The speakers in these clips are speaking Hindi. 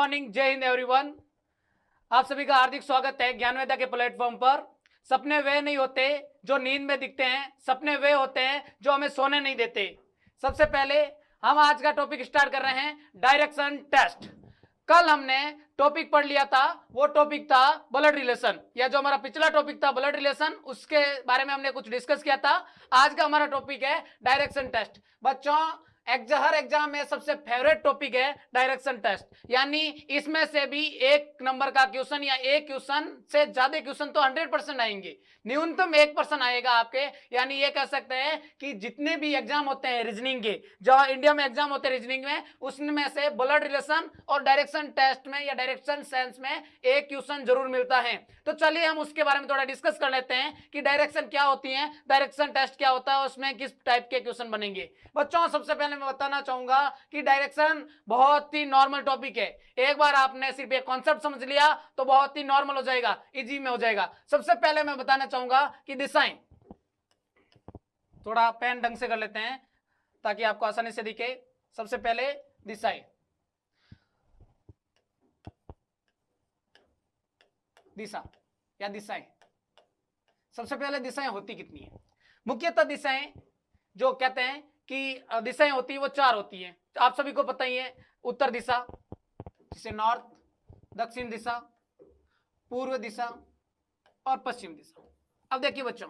मॉर्निंग, जय हिंद एवरीवन। आप सभी का हार्दिक स्वागत है ज्ञानवेदा के प्लेटफॉर्म पर। सपने वे नहीं होते जो नींद में दिखते हैं, सपने वे होते हैं जो हमें सोने नहीं देते। सबसे पहले हम आज का टॉपिक स्टार्ट कर रहे हैं, डायरेक्शन टेस्ट। कल हमने टॉपिक पढ़ लिया था, वो टॉपिक था ब्लड रिलेशन, या जो हमारा पिछला टॉपिक था ब्लड रिलेशन, उसके बारे में हमने कुछ डिस्कस किया था। आज का हमारा टॉपिक है डायरेक्शन टेस्ट। बच्चों, हर एग्जाम में सबसे फेवरेट टॉपिक है डायरेक्शन टेस्ट, यानी इसमें से भी एक नंबर का क्वेश्चन या एक क्वेश्चन से ज्यादा क्वेश्चन तो 100% आएंगे, न्यूनतम 1% आएगा आपके। यानी ये कह सकते हैं कि जितने भी एग्जाम होते हैं रीजनिंग के, जो इंडिया में एग्जाम होते हैं रीजनिंग में, उसमें से ब्लड रिलेशन और डायरेक्शन टेस्ट में या डायरेक्शन सेंस में एक क्वेश्चन जरूर मिलता है। तो चलिए हम उसके बारे में थोड़ा डिस्कस कर लेते हैं कि डायरेक्शन क्या होती है, डायरेक्शन टेस्ट क्या होता है, उसमें किस टाइप के क्वेश्चन बनेंगे। बच्चों, सबसे पहले मैं बताना चाहूंगा कि डायरेक्शन बहुत ही नॉर्मल टॉपिक है। एक बार आपने सिर्फ एक कॉन्सेप्ट समझ लिया तो बहुत ही नॉर्मल हो जाएगा, इजी में हो जाएगा। सबसे पहले मैं बताना चाहूंगा कि दिशाएं, थोड़ा पेन ढंग से कर लेते हैं ताकि आपको आसानी से दिखे। सबसे पहले दिशाएं, दिशा या दिशाएं। सबसे पहले दिशाएं होती कितनी है? मुख्यतः दिशाएं जो कहते हैं कि दिशाएं होती है वो 4 होती हैं। आप सभी को पता ही है, उत्तर दिशा जिसे नॉर्थ, दक्षिण दिशा, पूर्व दिशा और पश्चिम दिशा। अब देखिए बच्चों,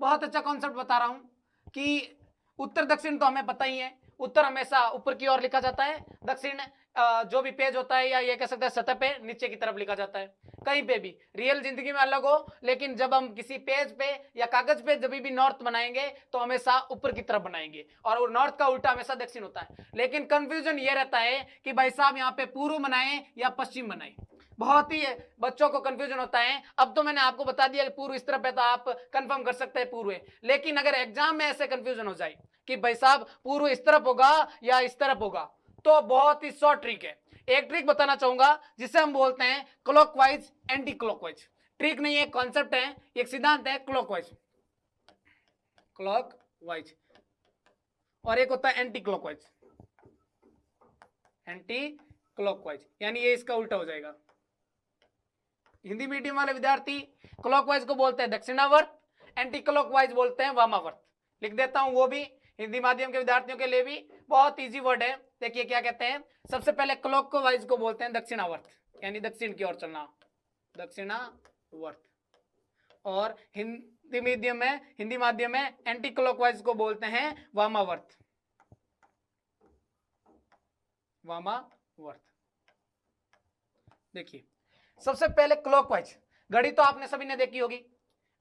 बहुत अच्छा कॉन्सेप्ट बता रहा हूं कि उत्तर दक्षिण तो हमें पता ही है। उत्तर हमेशा ऊपर की ओर लिखा जाता है, दक्षिण जो भी पेज होता है या ये कह सकते हैं सतह पे नीचे की तरफ लिखा जाता है। कहीं पे भी रियल जिंदगी में अलग हो, लेकिन जब हम किसी पेज पे या कागज पे जब भी नॉर्थ बनाएंगे तो हमेशा ऊपर की तरफ बनाएंगे, और नॉर्थ का उल्टा हमेशा दक्षिण होता है। लेकिन कंफ्यूजन ये रहता है कि भाई साहब यहाँ पे पूर्व बनाए या पश्चिम बनाए, बहुत ही बच्चों को कंफ्यूजन होता है। अब तो मैंने आपको बता दिया कि पूर्व इस तरफ है तो आप कंफर्म कर सकते हैं पूर्व है। लेकिन अगर एग्जाम में ऐसे कंफ्यूजन हो जाए कि भाई साहब पूर्व इस तरफ होगा या इस तरफ होगा, तो बहुत ही शॉर्ट ट्रिक है। एक ट्रिक बताना चाहूंगा जिसे हम बोलते हैं क्लॉकवाइज एंटी क्लॉकवाइज। ट्रिक नहीं है, कॉन्सेप्ट है, एक सिद्धांत है। क्लॉकवाइज, क्लॉकवाइज, और एक होता है एंटी क्लॉकवाइज, एंटी क्लॉकवाइज, यानी ये इसका उल्टा हो जाएगा। हिंदी मीडियम वाले विद्यार्थी क्लॉकवाइज को बोलते हैं दक्षिणावर्त, एंटी क्लॉकवाइज बोलते हैं वामावर्त। लिख देता हूं वो भी, हिंदी माध्यम के विद्यार्थियों के लिए भी बहुत इजी वर्ड है। देखिए क्या कहते हैं, सबसे पहले क्लॉकवाइज को बोलते हैं दक्षिणावर्त, यानी दक्षिण की ओर चलना, दक्षिणावर्त। और हिंदी मीडियम में, हिंदी माध्यम में एंटी क्लॉकवाइज को बोलते हैं वामावर्त, वामावर्त। देखिए सबसे पहले क्लॉकवाइज, घड़ी तो आपने सभी ने देखी होगी,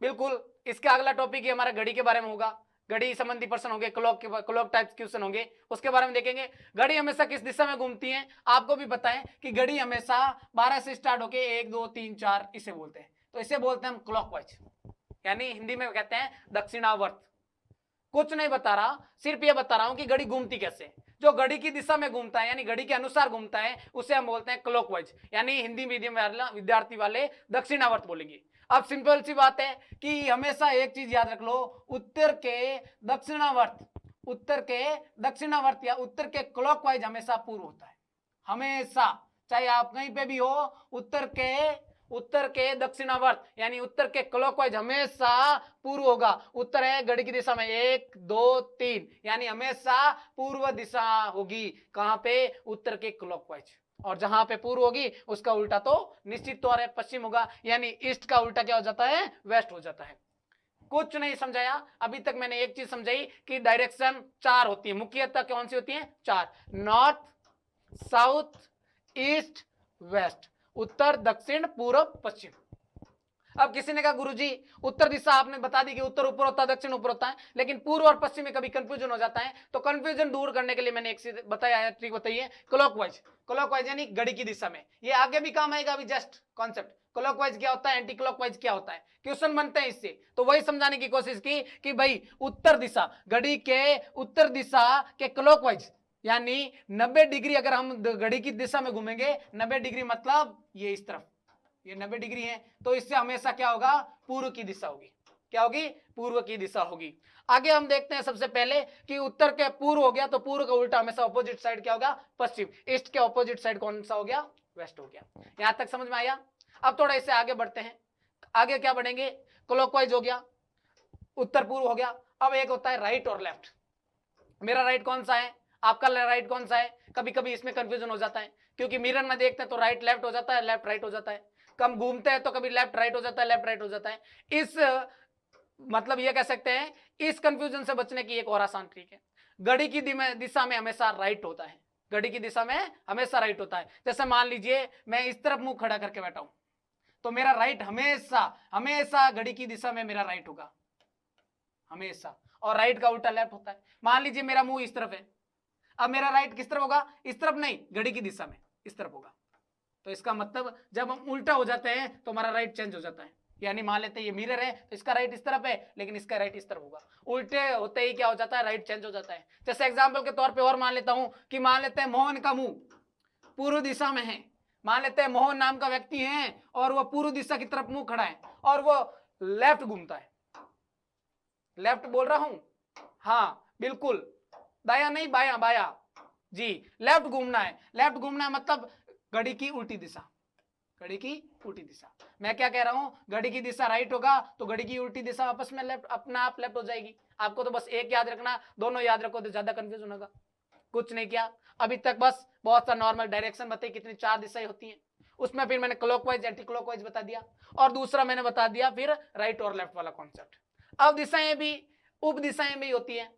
बिल्कुल। इसके अगला टॉपिक ही हमारा घड़ी के बारे में होगा, घड़ी संबंधी प्रश्न होंगे, क्लॉक टाइप क्वेश्चन होंगे, उसके बारे में देखेंगे। घड़ी हमेशा किस दिशा में घूमती है? आपको भी पता है कि घड़ी हमेशा 12 से स्टार्ट होके 1 2 3 4 इसे बोलते हैं, तो इसे बोलते हैं हम क्लॉकवाइज, यानी हिंदी में कहते हैं दक्षिणावर्त। कुछ नहीं बता रहा, सिर्फ ये बता रहा हूं कि घड़ी घूमती कैसे। जो घड़ी की दिशा में घूमता है, यानी घड़ी के अनुसार घूमता है, उसे हम बोलते हैं क्लॉकवाइज, यानी हिंदी मीडियम विद्यार्थी वाले दक्षिणावर्त बोलेंगे। अब सिंपल सी बात है कि हमेशा एक चीज याद रख लो, उत्तर के दक्षिणावर्त, उत्तर के दक्षिणावर्त या उत्तर के क्लॉकवाइज हमेशा पूर्व होता है, हमेशा, चाहे आप कहीं पे भी हो। उत्तर के दक्षिणावर्त यानी उत्तर के क्लॉकवाइज हमेशा पूर्व होगा। उत्तर है घड़ी की दिशा में 1 2 3, यानी हमेशा पूर्व दिशा होगी। कहां पे? उत्तर के क्लॉकवाइज। और जहां पे पूर्व होगी उसका उल्टा तो निश्चित तौर है पश्चिम होगा, यानी ईस्ट का उल्टा क्या हो जाता है? वेस्ट हो जाता है। कुछ नहीं समझाया अभी तक, मैंने एक चीज समझाई कि डायरेक्शन 4 होती है। मुख्यतः कौन सी होती है? 4, नॉर्थ, साउथ, ईस्ट, वेस्ट, उत्तर, दक्षिण, पूर्व, पश्चिम। अब किसी ने कहा गुरुजी उत्तर दिशा आपने बता दी कि उत्तर ऊपर होता है, दक्षिण ऊपर होता है, लेकिन पूर्व और पश्चिम में कभी कंफ्यूजन हो जाता है। तो कंफ्यूजन दूर करने के लिए मैंने एक चीज बताया है, ट्रिक बताई है, क्लॉकवाइज। क्लॉकवाइज यानी घड़ी की दिशा में, ये आगे भी काम आएगा। अभी जस्ट कॉन्सेप्ट, क्लॉकवाइज क्या होता है, एंटी क्लॉकवाइज क्या होता है, क्वेश्चन बनते हैं इससे, तो वही समझाने की कोशिश की कि भाई उत्तर दिशा, घड़ी के उत्तर दिशा के क्लॉकवाइज, यानी 90 डिग्री अगर हम घड़ी की दिशा में घूमेंगे, 90 डिग्री मतलब ये इस तरफ, ये 90 डिग्री है, तो इससे हमेशा क्या होगा? पूर्व की दिशा होगी। क्या होगी? पूर्व की दिशा होगी। आगे हम देखते हैं सबसे पहले कि उत्तर के पूर्व हो गया तो पूर्व का उल्टा हमेशा ऑपोजिट साइड क्या होगा? पश्चिम। ईस्ट के ऑपोजिट साइड कौन सा हो गया? वेस्ट हो गया। यहां तक समझ में आया? अब थोड़ा इससे आगे बढ़ते हैं। आगे क्या बढ़ेंगे? क्लॉकवाइज हो गया, उत्तर पूर्व हो गया। अब एक होता है राइट और लेफ्ट। मेरा राइट कौन सा है, आपका राइट कौन सा है? कभी कभी इसमें कंफ्यूजन हो जाता है, क्योंकि मिरर में देखते हैं तो राइट लेफ्ट हो जाता है, लेफ्ट राइट हो जाता है। कम घूमते हैं तो कभी लेफ्ट राइट हो जाता है, लेफ्ट राइट हो जाता है। इस मतलब ये कह सकते हैं, इस कंफ्यूजन से बचने की एक और आसान ट्रिक है। घड़ी की दिशा में हमेशा राइट होता है, घड़ी की दिशा में हमेशा राइट होता है। जैसे मान लीजिए मैं इस तरफ मुंह खड़ा करके बैठा हूं, तो मेरा राइट हमेशा हमेशा घड़ी की दिशा में मेरा राइट होगा हमेशा, और राइट का उल्टा लेफ्ट होता है। मान लीजिए मेरा मुंह इस तरफ है, अब मेरा राइट किस तरफ होगा? इस तरफ नहीं, घड़ी की दिशा में इस तरफ होगा। तो इसका मतलब जब हम उल्टा हो जाते हैं तो हमारा राइट चेंज हो जाता है। यानी मान लेते हैं ये मिरर है तो इसका राइट इस तरफ है, लेकिन इसका राइट इस तरफ होगा। उल्टे होते ही क्या हो जाता है? राइट चेंज हो जाता है। जैसे एग्जांपल के तौर पे और मान लेता हूं कि मान लेते हैं मोहन का मुंह पूर्व दिशा में है। मान लेते हैं मोहन नाम का व्यक्ति है और वह पूर्व दिशा की तरफ मुंह खड़ा है और वो लेफ्ट घूमता है। लेफ्ट बोल रहा हूं? हाँ बिल्कुल, दाया नहीं, बाया बाया जी, लेफ्ट घूमना है। लेफ्ट घूमना है मतलब घड़ी की उल्टी दिशा, घड़ी की उल्टी दिशा। मैं क्या कह रहा हूं? घड़ी की दिशा राइट होगा तो घड़ी की उल्टी दिशा आपस में लेफ्ट, अपना आप लेफ्ट हो जाएगी। आपको तो बस एक याद रखना, दोनों याद रखो तो ज्यादा कंफ्यूजन होगा। कुछ नहीं किया अभी तक, बस बहुत सा नॉर्मल डायरेक्शन बताई, कितनी 4 दिशाएं होती हैं। उसमें फिर मैंने क्लॉकवाइज एंटी क्लॉकवाइज बता दिया, और दूसरा मैंने बता दिया फिर राइट और लेफ्ट वाला कॉन्सेप्ट। अब दिशाएं भी, उप दिशाएं भी होती है,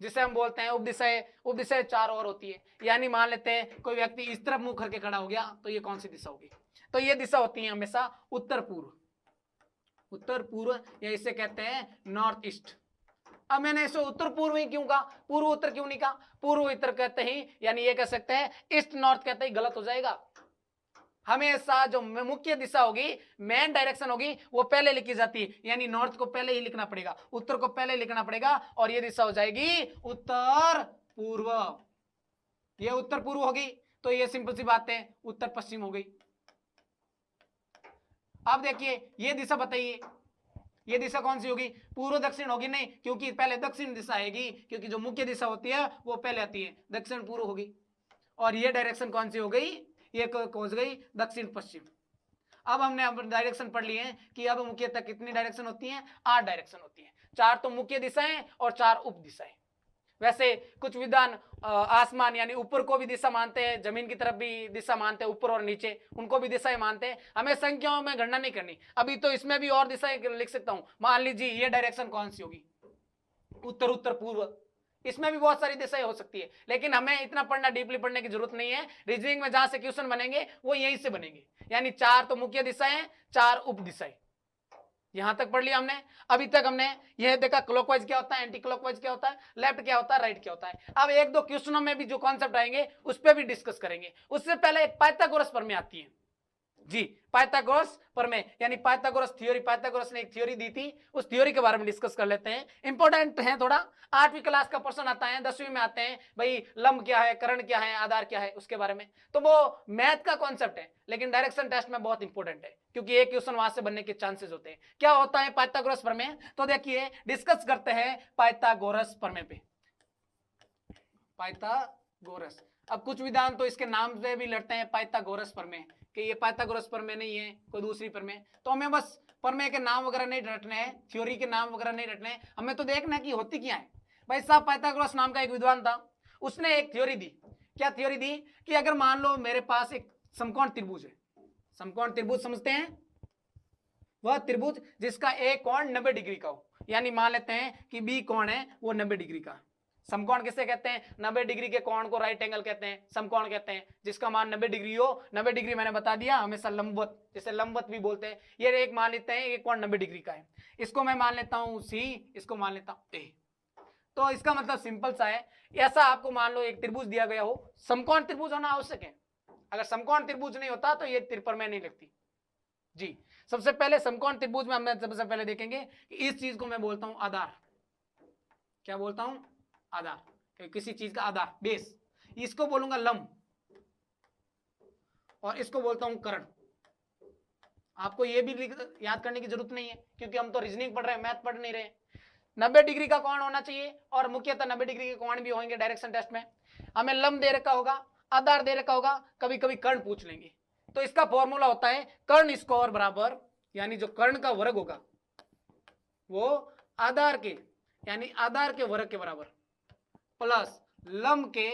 जिसे हम बोलते हैं उपदिशाएं। उपदिशाएं 4 और होती है। यानी मान लेते हैं कोई व्यक्ति इस तरफ मुंह करके खड़ा हो गया, तो ये कौन सी दिशा होगी? तो ये दिशा होती है हमेशा उत्तर पूर्व, उत्तर पूर्व, या इसे कहते हैं नॉर्थ ईस्ट। अब मैंने इसे उत्तर पूर्व ही क्यों कहा, पूर्व उत्तर क्यों नहीं कहा? पूर्व उत्तर कहते ही यानी ये कह सकते हैं ईस्ट नॉर्थ कहते ही गलत हो जाएगा। हमेशा जो मुख्य दिशा होगी, मेन डायरेक्शन होगी, वो पहले लिखी जाती है। यानी नॉर्थ को पहले ही लिखना पड़ेगा, उत्तर को पहले लिखना पड़ेगा, और ये दिशा हो जाएगी उत्तर पूर्व। ये उत्तर पूर्व होगी, तो ये सिंपल सी बात है, उत्तर पश्चिम हो गई। अब देखिए ये दिशा बताइए, ये दिशा कौन सी होगी? पूर्व दक्षिण होगी? नहीं, क्योंकि पहले दक्षिण दिशा आएगी, क्योंकि जो मुख्य दिशा होती है वो पहले आती है, दक्षिण पूर्व होगी। और ये डायरेक्शन कौन सी हो गई? ये पहुंच गई दक्षिण पश्चिम। अब हमने डायरेक्शन पढ़ लिए हैं कि अब मुख्यतः कितनी डायरेक्शन होती हैं? 8 डायरेक्शन होती हैं। 4 तो मुख्य दिशाएं और 4 उप दिशाएं। वैसे कुछ विद्वान आसमान यानी ऊपर को भी दिशा मानते हैं, जमीन की तरफ भी दिशा मानते हैं, ऊपर और नीचे उनको भी दिशाएं मानते हैं। हमें संख्याओं में गणना नहीं करनी अभी, तो इसमें भी और दिशाएं लिख सकता हूं। मान लीजिए ये डायरेक्शन कौन सी होगी? उत्तर उत्तर पूर्व। इसमें भी बहुत सारी दिशाएं हो सकती है, लेकिन हमें इतना पढ़ना, डीपली पढ़ने की जरूरत नहीं है। रीजनिंग में जहां से क्वेश्चन बनेंगे वो यहीं से बनेंगे। यानी 4 तो मुख्य दिशाएं, 4 उप दिशाएं। यहां तक पढ़ लिया हमने। अभी तक हमने यह देखा क्लॉकवाइज क्या होता है, एंटी क्लॉकवाइज क्या होता है, लेफ्ट क्या होता है, राइट क्या होता है। अब एक दो क्वेश्चनों में भी जो कॉन्सेप्ट आएंगे उस पर भी डिस्कस करेंगे। उससे पहले एक पाइथागोरस प्रमेय आती है जी, पाइथागोरस प्रमेय यानी पाइथागोरस थ्योरी। पाइथागोरस ने एक थ्योरी दी थी, उस थ्योरी के बारे में डिस्कस कर लेते हैं। इंपॉर्टेंट है थोड़ा, 8वीं क्लास का प्रश्न आता है, 10वीं में आते हैं भाई, लंब क्या है, कर्ण क्या है, आधार क्या है, उसके बारे में। तो वो मैथ का कॉन्सेप्ट है, लेकिन डायरेक्शन टेस्ट में बहुत इंपॉर्टेंट है, क्योंकि एक क्वेश्चन वहां से बनने के चांसेस होते हैं। क्या होता है पाइथागोरस प्रमेय? तो देखिए डिस्कस करते हैं पाइथागोरस प्रमेय पे। पाइथागोरस, अब कुछ विद्वान तो इसके नाम से भी लड़ते हैं, पाइथागोरस प्रमेय, कि ये पाइथागोरस प्रमेय नहीं है, कोई दूसरी प्रमेय। तो हमें बस प्रमेय के नाम वगैरह नहीं रटने हैं, थ्योरी के नाम वगैरह नहीं रटने हैं, हमें तो देखना है कि होती क्या है। भाई साहब पाइथागोरस नाम का एक विद्वान था, उसने एक थ्योरी दी। क्या थ्योरी दी? कि अगर मान लो मेरे पास एक समकोण त्रिभुज है, समकोण त्रिभुज समझते हैं, वह त्रिभुज जिसका एक कोण 90 डिग्री का हो। यानी मान लेते हैं कि बी कोण है वो 90 डिग्री का। समकोण किसे कहते हैं? 90 डिग्री के कोण को राइट एंगल कहते हैं, समकोण कहते हैं। जिसका मान 90 डिग्री हो, 90 डिग्री मैंने बता दिया, हमेशा लंबवत, जिसे लंबवत भी बोलते हैं। ये एक मान लेते हैं ये कोण 90 डिग्री का है, इसको मैं मान लेता हूं सी, इसको मान लेता हूं ए। तो इसका मतलब सिंपल सा है, ऐसा आपको मान लो एक त्रिभुज दिया गया हो, समकोण त्रिभुज होना आवश्यक है। अगर समकोण त्रिभुज नहीं होता तो ये प्रमेय नहीं लगती जी। सबसे पहले समकोण त्रिभुज में हम सबसे पहले देखेंगे कि इस चीज को मैं बोलता हूं आधार। क्या बोलता हूं? आधार, किसी चीज का आधार, बेस। इसको बोलूंगा लंब, और इसको बोलता हूं कर्ण। आपको ये भी याद करने की जरूरत नहीं है, क्योंकि हम तो रीजनिंग पढ़ रहे हैं, मैथ पढ़ नहीं रहे। 90 डिग्री का कोण होना चाहिए, और मुख्यतः 90 डिग्री के कोण भी होंगे डायरेक्शन टेस्ट में। हमें लंब दे रखा होगा, आधार दे रखा होगा, कभी कभी कर्ण पूछ लेंगे, तो इसका फॉर्मूला होता है कर्ण स्क्वायर बराबर, यानी जो कर्ण का वर्ग होगा वो आधार के, यानी आधार के वर्ग के बराबर प्लस लंब के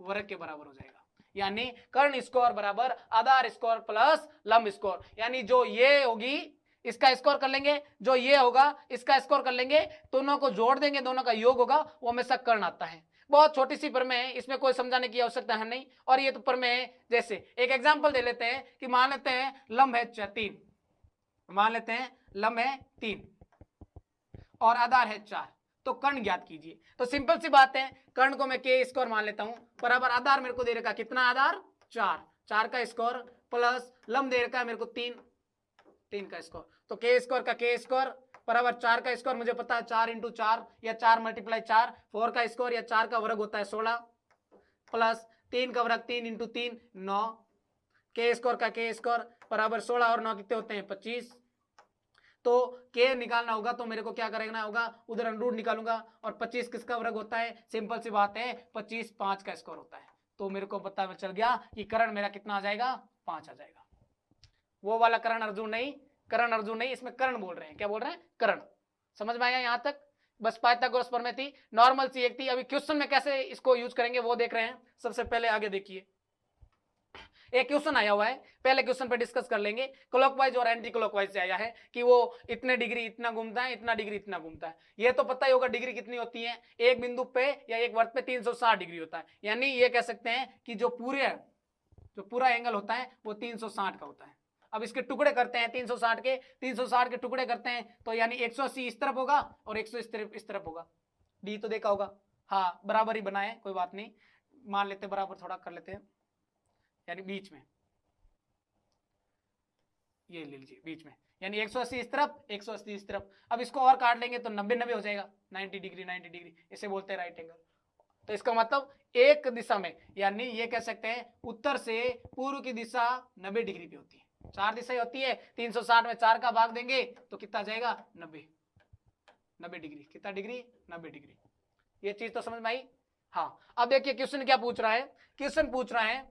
वर्ग के बराबर हो जाएगा। यानी कर्ण स्क्वायर बराबर आधार स्क्वायर प्लस लंब स्क्वायर, यानी जो ये होगी इसका स्क्वायर कर लेंगे, जो ये होगा इसका स्क्वायर कर लेंगे, दोनों को जोड़ देंगे, दोनों का योग होगा, वो हमेशा कर्ण आता है। बहुत छोटी सी प्रमेय है, इसमें कोई समझाने की आवश्यकता है नहीं। और ये तो प्रमेय है, जैसे एक एग्जांपल दे लेते हैं कि मान लेते हैं लंब है 3, मान लेते हैं लंब है 3 और आधार है 4, तो कर्ण ज्ञात कीजिए। तो सिंपल सी बात है, कर्ण को मैं के स्क्वायर मान लेता हूं बराबर आधार मेरे को दे रखा कितना, आधार 4, 4 का स्क्वायर प्लस लंब दे रखा है मेरे को 3, 3 का स्क्वायर, तो के स्क्वायर का के स्क्वायर बराबर 4 का स्क्वायर मुझे पता है 4 इंटू 4 या 4 मल्टीप्लाई 4, 4 का स्क्वायर या 4 का वर्ग होता है 16 प्लस 3 का वर्ग 3 इंटू 3 9, के स्क्वायर का के स्क्वायर बराबर 16 और 9 कितने होते हैं 25। तो के निकालना होगा तो मेरे को क्या करना होगा, उधर अंडरूट निकालूंगा, और 25 किसका वर्ग होता है, सिंपल सी बात है 25 5 का स्क्वायर होता है। तो मेरे को पता चल गया कि कर्ण मेरा कितना आ जाएगा, 5 आ जाएगा। वो वाला कर्ण अर्जुन नहीं, कर्ण अर्जुन नहीं, इसमें कर्ण बोल रहे हैं, क्या बोल रहे हैं, कर्ण। समझ में आया यहाँ तक? बस पाइथागोरस प्रमेय थी, नॉर्मल सी एक थी। अभी क्वेश्चन में कैसे इसको यूज करेंगे वो देख रहे हैं। सबसे पहले आगे देखिए, एक क्वेश्चन आया हुआ है, पहले क्वेश्चन पे डिस्कस कर लेंगे। क्लॉकवाइज और एंटी क्लॉकवाइज से आया है कि वो इतने डिग्री इतना घूमता है, इतना डिग्री इतना घूमता है। ये तो पता ही होगा डिग्री कितनी होती है, एक बिंदु पे या एक वर्त पे 360 डिग्री होता है। यानी ये कह सकते हैं कि जो पूरा एंगल होता है वो 360 का होता है। अब इसके टुकड़े करते हैं 360 के टुकड़े करते हैं, तो यानी 180 इस तरफ होगा और 100 इस तरफ होगा। डी तो देखा होगा, हाँ बराबर ही बनाए, कोई बात नहीं, मान लेते बराबर, थोड़ा कर लेते हैं, यानी बीच में ये ले लीजिए बीच में, यानी 180 इस तरफ 180 इस तरफ। अब इसको और काट लेंगे तो 90 90 हो जाएगा, 90 डिग्री 90 डिग्री, इसे बोलते हैं राइट एंगल। तो इसका मतलब एक दिशा में, यानी ये कह सकते हैं उत्तर से पूर्व की दिशा 90 डिग्री पे होती है। 4 दिशाएं होती है, 360 में 4 का भाग देंगे तो कितना जाएगा, 90 डिग्री। कितना डिग्री, 90 डिग्री। ये चीज तो समझ में आई। हाँ अब देखिए क्वेश्चन क्या पूछ रहा है, क्वेश्चन पूछ रहा है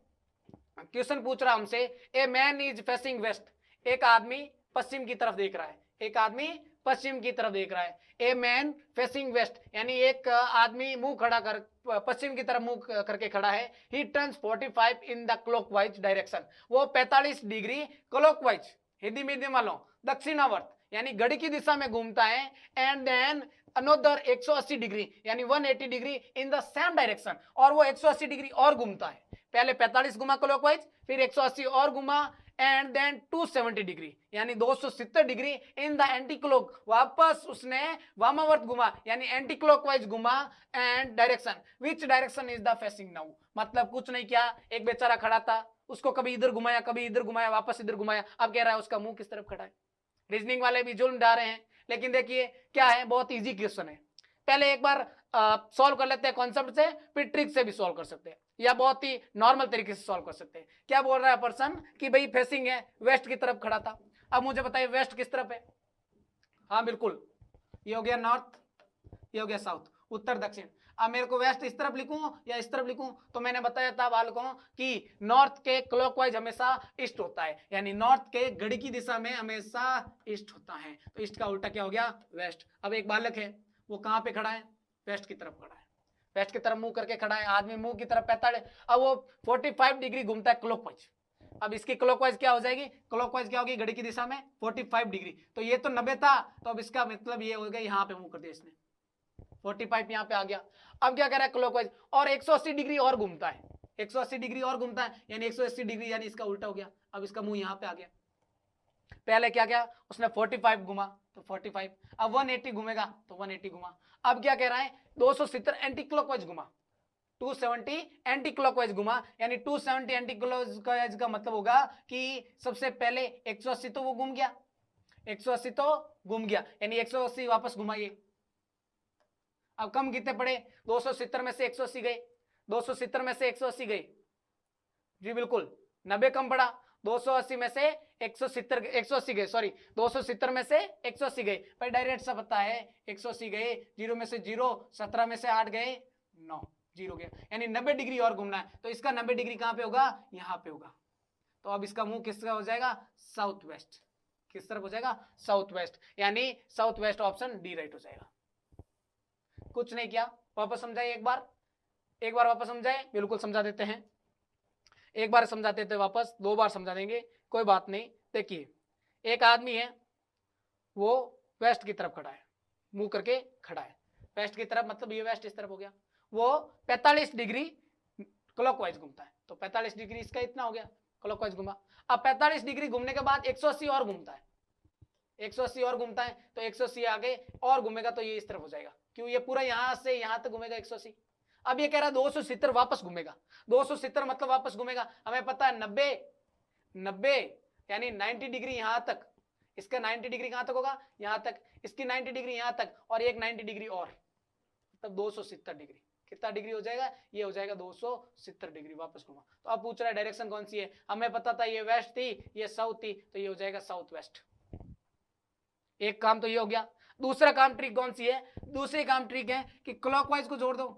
हमसे, a man is facing west, एक आदमी पश्चिम की तरफ देख रहा है, एक आदमी पश्चिम की तरफ देख रहा है। ए मैन फेसिंग वेस्ट, यानी एक आदमी मुंह खड़ा कर पश्चिम की तरफ मुंह करके खड़ा है। ही turns 45 in the clockwise direction, वो 45 डिग्री क्लॉकवाइज, हिंदी मीडियम वालों दक्षिणावर्त यानी घड़ी की दिशा में घूमता है। एंड देन अनदर 180 डिग्री यानी 180 degree in the same direction, और वो 180 डिग्री और घूमता है। पहले 45 घुमा क्लॉकवाइज, फिर 180 और घुमा, एंड देन 270 डिग्री यानी 270 degree in the anti clock, वापस उसने वामावर्त घुमा यानी एंटी क्लॉकवाइज घुमा। And direction, which direction is the facing now, मतलब कुछ नहीं किया, एक बेचारा खड़ा था, उसको कभी इधर घुमाया कभी इधर घुमाया वापस इधर घुमाया, अब कह रहा है उसका मुंह किस तरफ खड़ा है। रीजनिंग वाले भी जुल्म डाल रहे हैं, लेकिन देखिए क्या है, बहुत इजी क्वेश्चन है। पहले एक बार सॉल्व कर लेते हैं कॉन्सेप्ट से, फिर ट्रिक से भी सॉल्व कर सकते हैं, या बहुत ही नॉर्मल तरीके से सॉल्व कर सकते हैं। क्या बोल रहा है पर्सन कि भाई फेसिंग है, वेस्ट की तरफ खड़ा था। अब मुझे बताइए वेस्ट किस तरफ है, हाँ बिल्कुल, ये हो गया नॉर्थ, ये हो गया साउथ, उत्तर दक्षिण। अब मेरे को वेस्ट इस तरफ लिखूं या इस तरफ लिखूं, तो मैंने बताया था बालकों कि नॉर्थ के क्लॉकवाइज हमेशा ईस्ट होता है, यानी नॉर्थ के घड़ी की दिशा में हमेशा ईस्ट होता है, तो ईस्ट का उल्टा क्या हो गया, वेस्ट। अब एक बालक है, वो कहां पे खड़ा है, वेस्ट की तरफ खड़ा है, वेस्ट की तरफ मुंह करके खड़ा है, आदमी मुंह की तरफ 45, अब वो 45 डिग्री घूमता है क्लॉकवाइज। अब इसकी क्लॉकवाइज क्या हो जाएगी, क्लॉकवाइज क्या होगी, घड़ी की दिशा में 45 डिग्री, तो ये तो 90 था, तो अब इसका मतलब ये हो गया यहाँ पे मुंह कर दिया इसने, 45 यहाँ पे आ गया। अब क्या कह रहा है क्लॉकवाइज, और 180 डिग्री और घूमता है, 180 डिग्री और घूमता है, यानी 180 डिग्री यानी इसका उल्टा हो गया। अब इसका मुंह यहाँ पे आ गया, पहले क्या क्या उसने 45 घुमा तो 45, अब 180 घूमेगा तो 180 घुमा। अब क्या कह रहा है 270 एंटी क्लॉकवाइज घुमा, 270 एंटी क्लॉकवाइज घुमा, यानी 270 एंटी क्लॉकवाइज का मतलब होगा कि सबसे पहले 180 तो वो घूम गया, 180 तो घूम गया, यानी 180 वापस घुमाइए। अब कम कितने पड़े, 270 में से 180 गए, 270 में से 180 गए, जी बिल्कुल 90 कम पड़ा, 280 में से 180 गए, सॉरी 270 में से 180 गए, पर डायरेक्ट सा पता है 180 गए, 0 में से 0, 17 में से 8 गए 9, जीरो गया, यानी 90 डिग्री और घूमना है, तो इसका 90 डिग्री कहां पे होगा, यहां पे होगा। तो अब इसका मुंह किस तरफ हो जाएगा, साउथ वेस्ट। किस तरफ हो जाएगा, साउथ वेस्ट, यानी south west option D right हो जाएगा। कुछ नहीं किया, वापस समझाइए एक बार वापस समझाए, बिल्कुल समझा देते हैं, एक बार समझा देते हैं वापस, 2 बार समझा देंगे, कोई बात नहीं। देखिए एक आदमी है, वो वेस्ट की तरफ खड़ा है, मुंह करके खड़ा है वेस्ट की तरफ, मतलब ये वेस्ट इस तरफ हो गया, वो 45 डिग्री क्लॉकवाइज घूमता है, तो 45 डिग्री इसका इतना हो गया, क्लॉकवाइज घुमा। अब 45 डिग्री घूमने के बाद 180 और घूमता है, 180 और घूमता है, तो 180 आगे और घूमेगा तो ये इस तरफ हो जाएगा, क्यों, ये पूरा यहां से यहां तक घूमेगा 180। अब ये कह रहा है 270 वापस घूमेगा, 270 मतलब वापस घूमेगा, हमें पता है 90 यानी 90 डिग्री यहां तक, इसका 90 डिग्री कहां तक होगा, यहां तक, इसकी 90 डिग्री यहां तक, और एक 90 डिग्री और, तब 270 डिग्री, कितना डिग्री हो जाएगा, ये हो जाएगा 270 डिग्री वापस घुमा। तो अब पूछ रहा है डायरेक्शन कौन सी है, हमें पता था ये वेस्ट थी, ये साउथ थी, तो ये हो जाएगा साउथ वेस्ट। एक काम तो ये हो गया। दूसरा काम ट्रिक कौन सी है, दूसरी काम ट्रिक है कि क्लॉकवाइज को जोड़ दो,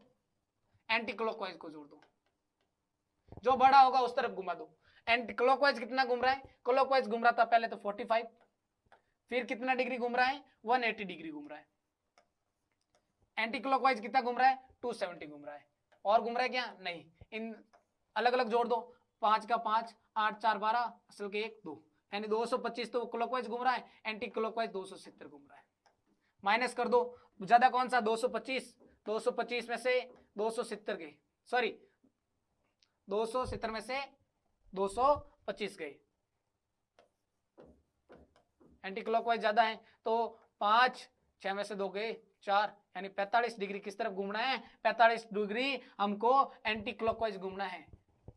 एंटी क्लॉकवाइज को जोड़ दो, जो बड़ा होगा उस तरफ घुमा दो। एंटी क्लॉकवाइज कितना घूम रहा है, क्लॉकवाइज घूम रहा था पहले तो 45, फिर कितना डिग्री घूम रहा है, 180 डिग्री घूम रहा है। एंटी क्लॉकवाइज कितना घूम रहा है, 270 घूम रहा है, और घूम रहा है क्या, नहीं, इन अलग अलग जोड़ दो, 5 का 5, 8 4 12, असल के 1 2, यानी 225 तो क्लॉकवाइज घूम रहा है, एंटी क्लॉकवाइज 270 घूम रहा है। माइनस कर दो, ज्यादा कौन सा, 225 में से 270 गए, सॉरी 270 में से 225 गए, एंटी क्लॉकवाइज ज्यादा है, तो 5 6 में से 2 गए 4, यानी 45 डिग्री किस तरफ घूमना है, 45 डिग्री हमको एंटी क्लॉकवाइज घूमना है,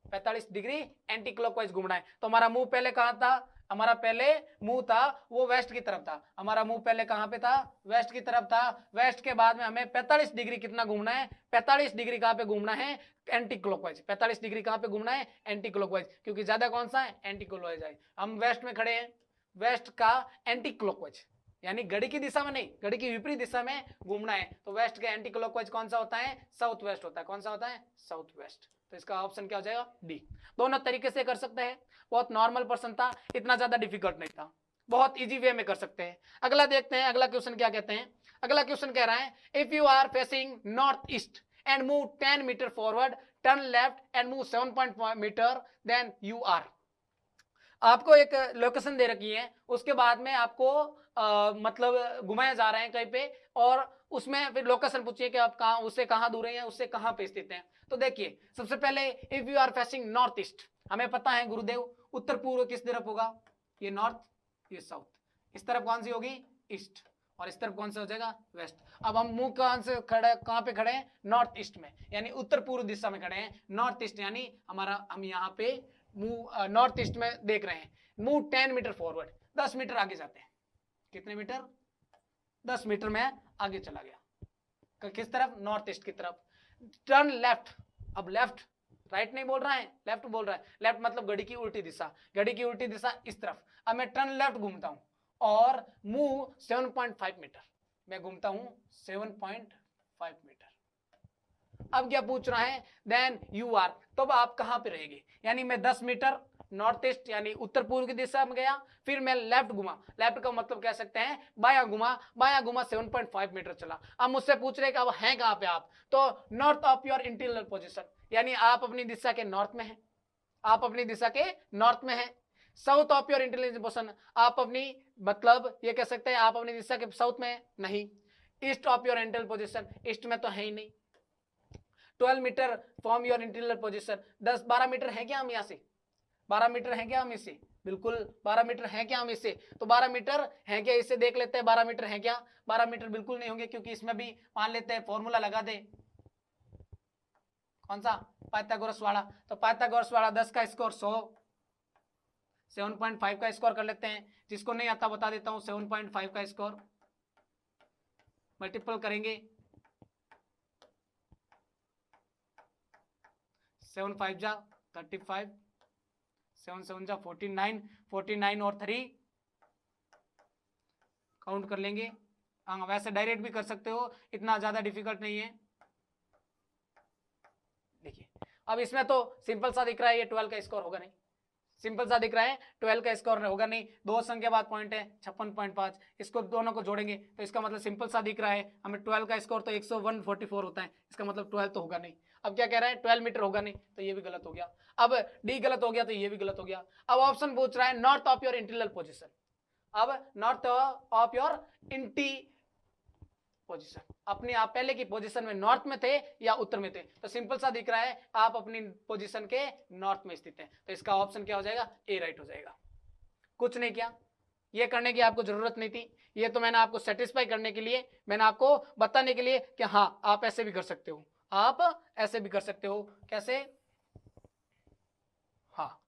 45 डिग्री एंटी क्लॉकवाइज घूमना है। तो हमारा मुंह पहले कहां था, हमारा पहले मुंह था वो वेस्ट की तरफ था, हमारा मुंह पहले कहां पे था, वेस्ट की तरफ था। वेस्ट के बाद में हमें 45 डिग्री कितना घूमना है, 45 डिग्री कहां पे घूमना है, एंटी क्लॉकवाइज। 45 डिग्री कहां पे घूमना है, एंटी क्लॉकवाइज, क्योंकि ज्यादा कौन सा है, एंटी क्लॉकवाइज है। हम वेस्ट में खड़े हैं, वेस्ट का एंटी क्लॉकवाइज, यानी घड़ी की दिशा में नहीं, घड़ी की विपरीत दिशा में घूमना है, तो वेस्ट का एंटी क्लॉकवाइज कौन सा होता है, साउथ वेस्ट होता है। कौन सा होता है, साउथ वेस्ट। तो इसका ऑप्शन क्या हो जाएगा, डी। दोनों तरीके से कर सकते हैं, बहुत नॉर्मल पर्सन था, इतना ज्यादा डिफिकल्ट नहीं था, बहुत इजी वे में कर सकते हैं। अगला देखते हैं, अगला क्वेश्चन क्या कहते हैं। अगला क्वेश्चन कह रहा है, if you are facing north east and move 10 metre forward, turn left and move 7.5 metre, then you are. आपको एक लोकेशन दे रखी है, उसके बाद में आपको मतलब घुमाया जा रहे हैं कहीं पे, और उसमें फिर लोकेशन पूछिए कि आप कहाँ, उससे कहाँ दूर है, उससे कहाँ पे स्थित हैं। तो देखिए सबसे पहले, if you are facing north east, हमें पता है गुरुदेव उत्तर पूर्व किस तरफ होगा, ये नॉर्थ, ये साउथ, इस तरफ कौन सी होगी, ईस्ट, और इस तरफ कौन सा हो जाएगा, वेस्ट। अब हम मुंह कहां से खड़े, कहां पे खड़े हैं, नॉर्थ ईस्ट में, यानी उत्तर पूर्व दिशा में खड़े हैं, नॉर्थ ईस्ट, यानी हमारा, हम यहाँ पे मुंह नॉर्थ ईस्ट में देख रहे हैं। मूव 10 मीटर फॉरवर्ड, 10 मीटर आगे जाते हैं, कितने मीटर, 10 मीटर में आगे चला गया, किस तरफ, नॉर्थ ईस्ट की तरफ। टर्न लेफ्ट, अब लेफ्ट, राइट नहीं बोल रहा है, लेफ्ट बोल रहा है, लेफ्ट मतलब घड़ी की उल्टी दिशा, घड़ी की उल्टी दिशा इस तरफ। अब मैं टर्न लेफ्ट घूमता हूं और मूव 7.5 मीटर, मैं घूमता हूं 7.5 मीटर। अब क्या पूछ रहा है, देन यू आर, तो आप कहां पे रहेंगे, यानी मैं 10 मीटर नॉर्थ ईस्ट यानी उत्तर पूर्व की दिशा में गया, फिर मैं लेफ्ट घुमा, लेफ्ट का मतलब कह सकते हैं बाया घुमा, बाया घुमा 7.5 मीटर चला। अब मुझसे पूछ रहे कि अब हैं कहां पे आप, तो north of your interior position, यानी आप अपनी दिशा के नॉर्थ में हैं, आप अपनी दिशा के नॉर्थ में हैं। South of your interior position, आप अपनी, मतलब ये कह सकते हैं आप अपनी दिशा के साउथ में नहीं। East of your interior position, east में तो है ही नहीं। 12 metre from your interior position, 10-12 metre है क्या हम यहाँ से, 12 मीटर है क्या हम इससे, बिल्कुल 12 मीटर है क्या हम इससे, तो 12 मीटर है क्या, इससे देख लेते हैं 12 मीटर है क्या। 12 मीटर बिल्कुल नहीं होंगे, क्योंकि इसमें भी मान लेते हैं फॉर्मूला लगा दे, कौन सा, पाइथागोरस वाला। तो पाइथागोरस वाला 10 का स्कोर 100, 7.5 का स्कोर कर लेते हैं, जिसको नहीं आता बता देता हूं, 7.5 का स्कोर मल्टीपल करेंगे, 7 5 जा 35, 7 7 जा 49, 49 और 3 काउंट कर लेंगे। हाँ वैसे डायरेक्ट भी कर सकते हो, इतना ज्यादा डिफिकल्ट नहीं है। अब इसमें तो सिंपल सा दिख रहा है, ये 12 का स्कोर होगा नहीं, सिंपल सा दिख रहा है, 12 का स्कोर होगा नहीं, दो संख्या बाद पॉइंट है 56.5, इसको दोनों को जोड़ेंगे तो इसका मतलब सिंपल सा दिख रहा है हमें 12 का स्कोर तो 144 होता है, इसका मतलब 12 तो होगा नहीं। अब क्या कह रहा है 12 मीटर होगा नहीं, तो ये भी गलत हो गया। अब डी गलत हो गया तो ये भी गलत हो गया। अब ऑप्शन पूछ रहा है north of your interior position, अब नॉर्थ ऑफ योर इंटी पोजीशन, अपनी आप पहले की पोजीशन में नॉर्थ में थे या उत्तर में थे, तो सिंपल सा दिख रहा है आप अपनी पोजीशन के नॉर्थ में स्थित हैं, तो इसका ऑप्शन क्या हो जाएगा, ए राइट हो जाएगा। कुछ नहीं किया, ये करने की आपको जरूरत नहीं थी, ये तो मैंने आपको सेटिस्फाई करने के लिए, मैंने आपको बताने के लिए कि हाँ आप ऐसे भी कर सकते हो, आप ऐसे भी कर सकते हो। कैसे, हाँ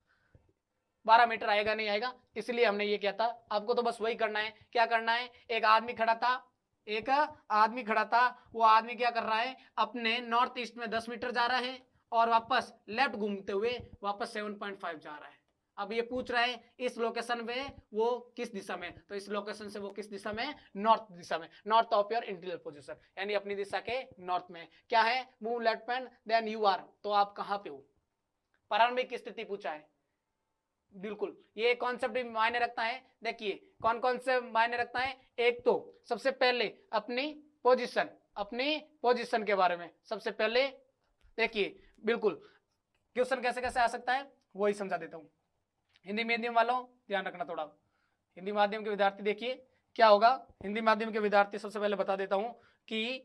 12 मीटर आएगा नहीं आएगा, इसलिए हमने ये किया था। आपको तो बस वही करना है, क्या करना है, एक आदमी खड़ा था, एक आदमी खड़ा था, वो आदमी क्या कर रहा है, अपने नॉर्थ ईस्ट में 10 मीटर जा रहा है और वापस लेफ्ट घूमते हुए वापस 7.5 जा रहा है। अब ये पूछ रहा है इस लोकेशन में वो किस दिशा में, तो इस लोकेशन से वो किस दिशा में, नॉर्थ दिशा में, north of your interior position, यानी अपनी दिशा के नॉर्थ में। क्या है, move left pan then you are, तो आप कहां पे हो, प्रारंभिक स्थिति पूछा है। बिल्कुल ये कॉन्सेप्ट भी मायने रखता है। देखिए कौन कौन से मायने रखता है, एक तो सबसे पहले अपनी पोजीशन के बारे में सबसे पहले देखिए, बिल्कुल क्वेश्चन कैसे कैसे आ सकता है वही समझा देता हूं। हिंदी मीडियम वालों ध्यान रखना थोड़ा, हिंदी माध्यम के विद्यार्थी देखिए क्या होगा। हिंदी माध्यम के विद्यार्थी सबसे पहले बता देता हूं कि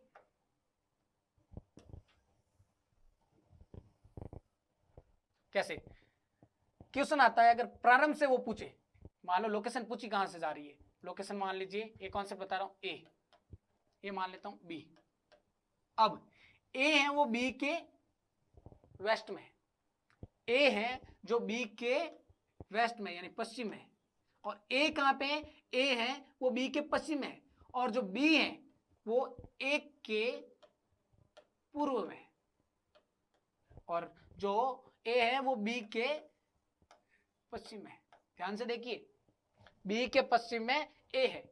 कैसे क्वेश्चन आता है। अगर प्रारंभ से वो पूछे, मान लो लोकेशन पूछी कहां से जा रही है, लोकेशन मान लीजिए एक कॉन्सेप्ट बता रहा हूं ए, ये मान लेता हूं बी। अब ए है वो बी के वेस्ट में, ए है जो बी के वेस्ट में यानी पश्चिम में, और ए कहां पे, ए है वो बी के पश्चिम में, और जो बी है वो ए के पूर्व में, और जो ए है वो बी के पश्चिम में। ध्यान से देखिए, बी के पश्चिम में ए है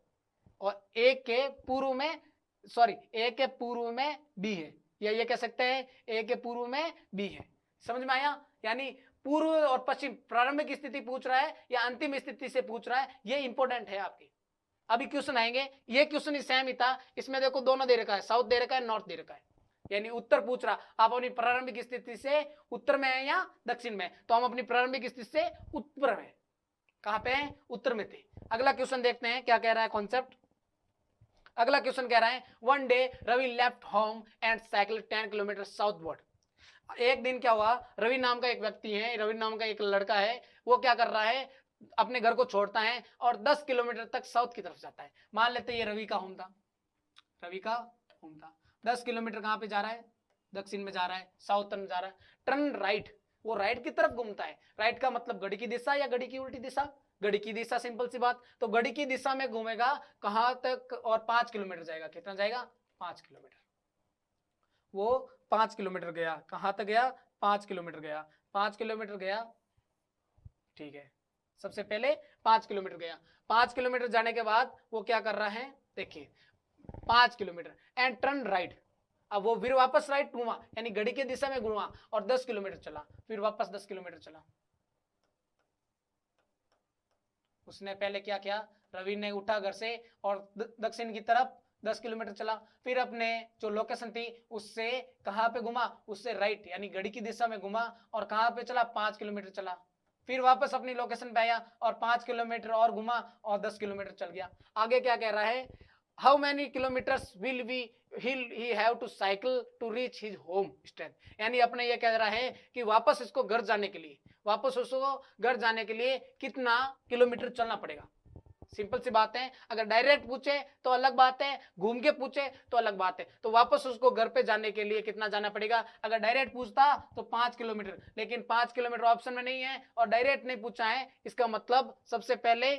और ए के पूर्व में, सॉरी ए के पूर्व में बी है, या ये कह सकते हैं ए के पूर्व में बी है। समझ में आया, यानी पूर्व और पश्चिम प्रारंभिक स्थिति पूछ रहा है या अंतिम स्थिति से पूछ रहा है, ये इंपॉर्टेंट है आपकी। अभी क्वेश्चन आएंगे, ये क्वेश्चन ही सेम ही था, इसमें देखो दोनों दे रखा है, साउथ दे रखा है, नॉर्थ दे रखा है, यानी उत्तर पूछ रहा, आप अपनी प्रारंभिक स्थिति से उत्तर में है या दक्षिण में, तो हम अपनी प्रारंभिक स्थिति से उत्तर में, कहां पे हैं, उत्तर में थे। अगला क्वेश्चन देखते हैं क्या कह रहा है कॉन्सेप्ट। अगला क्वेश्चन कह रहा है one day Ravi left home and cycle 10 kilometre southward. एक दिन क्या हुआ, रवि नाम का एक व्यक्ति है, रवि नाम का एक लड़का है, वो क्या कर रहा है, अपने घर को छोड़ता है और 10 किलोमीटर तक साउथ की तरफ जाता है। मान लेते हैं ये रवि का होम था, रवि का होम था, 10 किलोमीटर कहां पे जा रहा है, दक्षिण में जा रहा है, साउथ में जा रहा है, टर्न राइट, वो राइट की तरफ घूमता है। राइट का मतलब घड़ी की दिशा या घड़ी की उल्टी दिशा, घड़ी की दिशा, सिंपल सी बात, तो घड़ी की दिशा में घूमेगा कहां तक, और 5 किलोमीटर जाएगा। कितना जाएगा, 5 किलोमीटर। वो 5 किलोमीटर गया, कहां तक गया, 5 किलोमीटर गया, 5 किलोमीटर गया, ठीक है, सबसे पहले 5 किलोमीटर गया। 5 किलोमीटर जाने के बाद वो क्या कर रहा है, देखिए 5 किलोमीटर एंड टर्न राइट, अब वो फिर वापस राइट घुमा, यानी घड़ी की दिशा में घुमा और 10 किलोमीटर चला, फिर वापस 10 किलोमीटर चला। उसने पहले क्या किया, रवि ने उठा घर से और दक्षिण की तरफ 10 किलोमीटर चला, फिर अपने जो लोकेशन थी उससे कहां पे घुमा, उससे राइट यानी घड़ी की दिशा में घुमा और कहां पे चला, 5 किलोमीटर चला, फिर वापस अपनी लोकेशन पे आया और 5 किलोमीटर और घुमा और 10 किलोमीटर चल गया। आगे क्या कह रहा है, how many kilometres will he have to cycle to reach his home strength, यानी अपने ये कह रहा है कि वापस इसको घर जाने के लिए, वापस उसको घर जाने के लिए कितना किलोमीटर चलना पड़ेगा। सिंपल सी बात है, अगर डायरेक्ट पूछे तो अलग बात है, घूम के पूछे तो अलग बात है। तो वापस उसको घर पे जाने के लिए कितना जाना पड़ेगा, अगर डायरेक्ट पूछता तो 5 किलोमीटर, लेकिन 5 किलोमीटर ऑप्शन में नहीं है और डायरेक्ट नहीं पूछा है, इसका मतलब सबसे पहले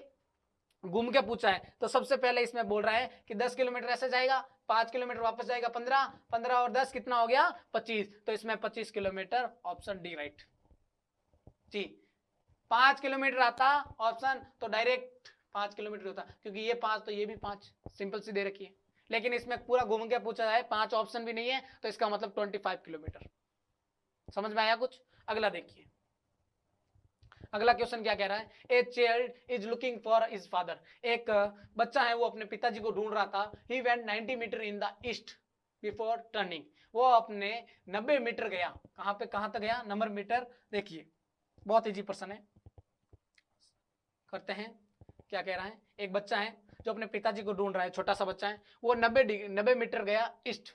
घूम के पूछा है। तो सबसे पहले इसमें बोल रहा है कि 10 किलोमीटर ऐसे जाएगा, 5 किलोमीटर वापस जाएगा 15, 15 और 10 कितना हो गया, 25, तो इसमें 25 किलोमीटर, ऑप्शन डी राइट जी। 5 किलोमीटर आता ऑप्शन तो डायरेक्ट 5 किलोमीटर होता, क्योंकि ये 5 तो ये भी 5, सिंपल सी दे रखी है, लेकिन इसमें पूरा घूम के पूछा है, 5 ऑप्शन भी नहीं है, तो इसका मतलब 25 किलोमीटर। समझ में आया कुछ? अगला देखिए, अगला क्वेश्चन क्या कह रहा है, ए child is looking for his father, एक बच्चा है वो अपने पिताजी को ढूंढ रहा था, he went 90 metre in the east before turning, वो अपने 90 मीटर गया, कहां पे, कहां तक गया, नंबर मीटर, देखिए बहुत इजी प्रश्न है, करते हैं। क्या कह रहा है, एक बच्चा है जो अपने पिताजी को ढूंढ रहा है, छोटा सा बच्चा है, वो 90 मीटर गया ईस्ट,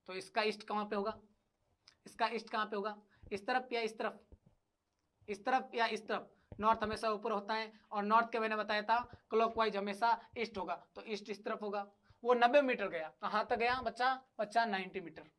तो इसका ईस्ट कहां पे होगा, इसका ईस्ट कहां पे होगा, इस तरफ या इस तरफ, इस तरफ या इस तरफ, नॉर्थ हमेशा ऊपर होता है और नॉर्थ के मैंने बताया था क्लॉकवाइज हमेशा ईस्ट होगा, तो ईस्ट इस तरफ होगा। वो 90 मीटर गया, कहां तक गया बच्चा, बच्चा 90 मीटर,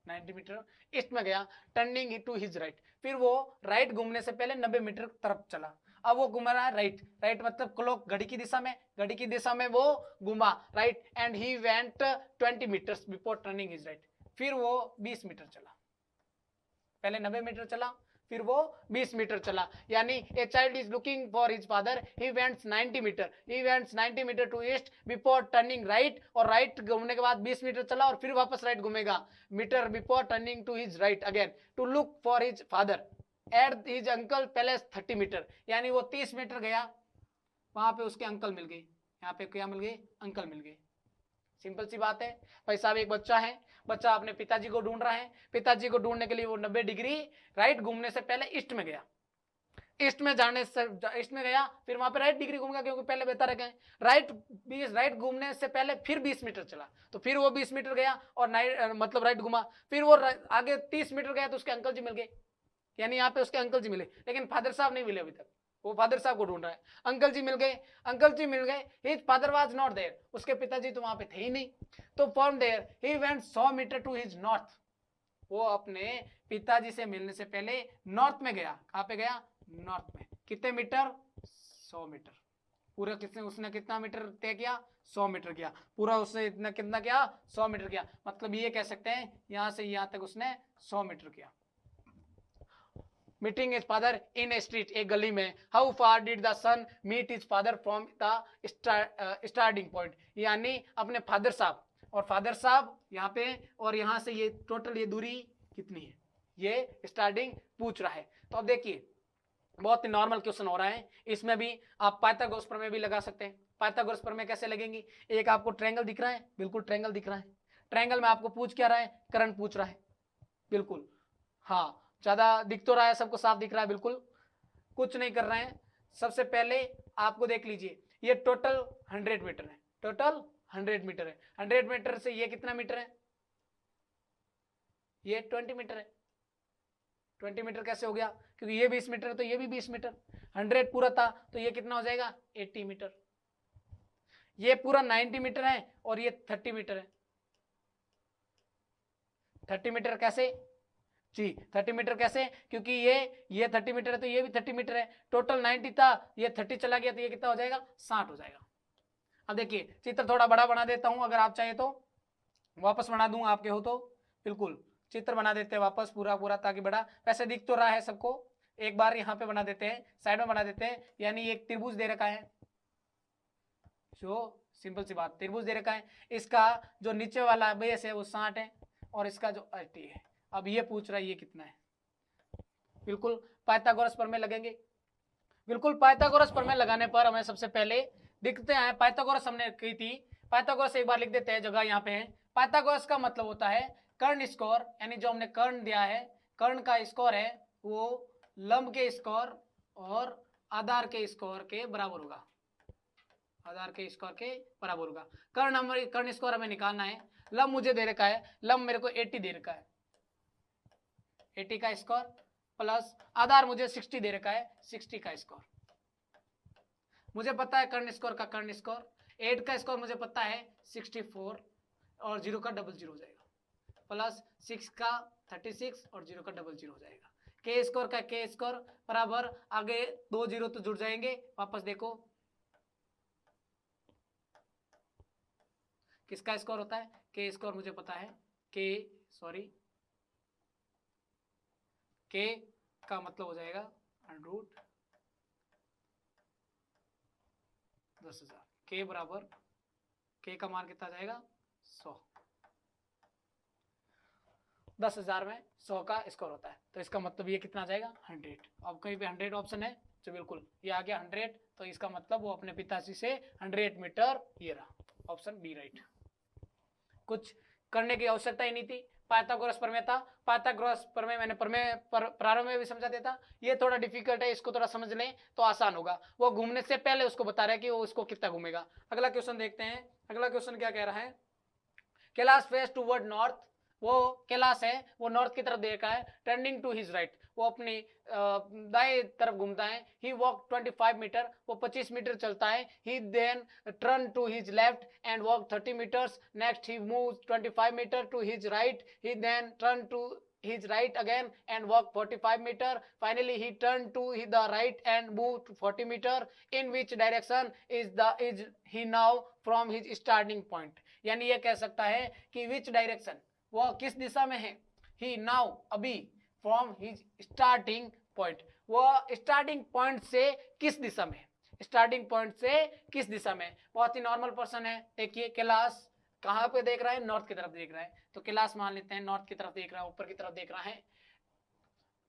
90 मीटर ईस्ट में गया, टर्निंग टू हिज राइट, फिर वो राइट घूमने से पहले 90 मीटर तरफ चला, अब वो घूम रहा है राइट, राइट मतलब क्लॉक घड़ी की दिशा में, घड़ी की दिशा में वो घूमा right, and he went 20 metres before turning his right, फिर वो 20 मीटर चला, पहले 90 मीटर चला फिर वो 20 मीटर चला, यानी a child is looking for his father, he went 90 metre, he went 90 metre to east before turning right, और राइट घूमने के बाद 20 मीटर चला और फिर वापस राइट घूमेगा metre before turning to his right again to look for his father at his uncle palace 30 metre, यानी वो 30 मीटर गया, वहां पे उसके अंकल मिल गए, यहाँ पे क्या मिल गए, अंकल मिल गए। सिंपल सी बात है भाई साहब, एक बच्चा है, बच्चा अपने पिताजी को ढूंढ रहा है, पिताजी को ढूंढने के लिए वो 90 डिग्री राइट घूमने से पहले ईस्ट में गया, ईस्ट में जाने से ईस्ट में गया, फिर वहां पे राइट डिग्री घूम गया क्योंकि पहले बेहतर गए, राइट 20 राइट घूमने से पहले फिर 20 मीटर चला, तो फिर वो 20 मीटर गया और मतलब राइट घुमा, फिर वो आगे 30 मीटर गया तो उसके अंकल जी मिल गए, यानी यहाँ पे उसके अंकल जी मिले, लेकिन फादर साहब नहीं मिले अभी तक, वो फादर साहब को ढूंढ रहा है, अंकल जी मिल गए, अंकल जी मिल गए, his father was not there, उसके पिताजी तो वहां पे थे ही नहीं, तो from there he went 100 metre to his north, वो अपने पिताजी से मिलने से पहले नॉर्थ में गया, कहां पे गया, नॉर्थ में, कितने मीटर, 100 मीटर, पूरा कितने, उसने कितना मीटर तय किया, 100 मीटर किया, पूरा उसने इतना कितना किया, 100 मीटर किया, मतलब ये कह सकते हैं यहां से यहां तक उसने 100 मीटर किया। Meeting his father in a street, एक गली में, how far did the son meet his father from the starting point, यानी अपने फादर साहब, और फादर साहब यहाँ पे और यहाँ से ये टोटल ये दूरी कितनी है, ये स्टार्टिंग पूछ रहा है। तो अब देखिए बहुत ही नॉर्मल क्वेश्चन हो रहा है, इसमें भी आप पाइथागोरस प्रमेय भी लगा सकते हैं। पाइथागोरस प्रमेय कैसे लगेंगी, एक आपको ट्रायंगल दिख रहा है, बिल्कुल ट्रायंगल दिख रहा है, ट्रायंगल में आपको पूछ क्या रहा है, करंट पूछ रहा है, बिल्कुल हाँ, ज्यादा दिख तो रहा है, सबको साफ दिख रहा है, बिल्कुल कुछ नहीं कर रहे हैं। सबसे पहले आपको देख लीजिए, ये टोटल 100 मीटर है, टोटल 100 मीटर है, 100 मीटर से ये कितना मीटर है, ये 20 मीटर है, 20 मीटर कैसे हो गया, क्योंकि ये 20 मीटर है तो ये भी 20 मीटर, 100 पूरा था तो ये कितना हो जाएगा, 80 मीटर, ये पूरा 90 मीटर है और ये 30 मीटर है, 30 मीटर कैसे जी, 30 मीटर कैसे, क्योंकि ये 30 मीटर है तो ये भी 30 मीटर है, टोटल 90 था, ये 30 चला गया तो ये कितना हो जाएगा, 60 हो जाएगा। अब देखिए चित्र थोड़ा बड़ा बना देता हूं, अगर आप चाहे तो वापस बना दूं, आपके हो तो बिल्कुल चित्र बना देते हैं वापस पूरा पूरा, ताकि बड़ा वैसे दिख तो रहा है सबको, एक बार यहाँ पे बना देते हैं, साइड में बना देते हैं, यानी एक त्रिभुज दे रखा है, जो सिंपल सी बात त्रिभुज दे रखा है, इसका जो नीचे वाला बेस है वो 60 है और इसका जो 80 है, अब ये पूछ रहा है ये कितना है, बिल्कुल पाइथागोरस प्रमेय लगेंगे, बिल्कुल पाइथागोरस प्रमेय लगाने पर हमें सबसे पहले दिखते हैं, पाइथागोरस हमने की थी, पाइथागोरस एक बार लिख देते हैं, जगह यहाँ पे है, पाइथागोरस का मतलब होता है कर्ण स्कोर, यानी जो हमने कर्ण दिया है, कर्ण का स्कोर है वो लंब के स्कोर और आधार के स्कोर के बराबर होगा, आधार के स्कोर के बराबर होगा, कर्ण हमारे कर्ण स्कोर हमें निकालना है, लंब मुझे दे रखा है, लंब मेरे को 80 दे रखा है, 80 का स्कोर प्लस आधार मुझे 60 दे रखा है, 60 का स्कोर, मुझे पता है कर्ण स्कोर का कर्ण स्कोर, 8 का स्कोर मुझे पता है 64 और 0 का डबल 0 हो जाएगा, प्लस 6 का 36 और 0 का डबल 0 हो जाएगा, के स्कोर का के स्कोर बराबर, आगे 2 0 तो जुड़ जाएंगे, वापस देखो किसका स्कोर होता है, के स्कोर मुझे पता है, के का मतलब हो जाएगा रूट 10,000, के बराबर के का मान कितना जाएगा 100, 10,000 में 100 का स्कोर होता है, तो इसका मतलब ये कितना आ जाएगा 100। अब कहीं पे 100 ऑप्शन है तो बिल्कुल ये आ गया 100, तो इसका मतलब वो अपने पिताजी से 100 मीटर, ये रहा ऑप्शन बी राइट। कुछ करने की आवश्यकता ही नहीं थी। पाइथागोरस प्रमेय था, पाइथागोरस प्रमेय मैंने प्रारंभ में भी समझा देता। ये थोड़ा डिफिकल्ट है, इसको थोड़ा समझ लें तो आसान होगा। वो घूमने से पहले उसको बता रहा है कि वो उसको कितना घूमेगा। अगला क्वेश्चन देखते हैं। अगला क्वेश्चन क्या कह रहा है, कैलाश फेस टूवर्ड नॉर्थ, वो कैलाश है वो नॉर्थ की तरफ देख रहा है, टर्निंग टू हिज राइट, वो अपनी दाएं तरफ घूमता है। ही वॉक 25 मीटर, वो 25 मीटर चलता है। He then turn to his left and walk 30 metres. Next he move 25 metre to his right. He then turn to his right again and walk 45 meter. Finally he turned to the right and moved 40 meter. In which direction is he now from his starting point? यानी ये कह सकता है कि which direction, वो किस दिशा में है। he now, अभी, from his starting point, वो starting point से किस दिशा में, स्टार्टिंग पॉइंट से किस दिशा में। बहुत ही नॉर्मल पर्सन है। देखिए कैलाश कहाँ पे देख रहा है, नॉर्थ की तरफ देख रहा है, तो कैलाश मान लेते हैं नॉर्थ की तरफ देख रहा है, ऊपर की तरफ देख रहा है।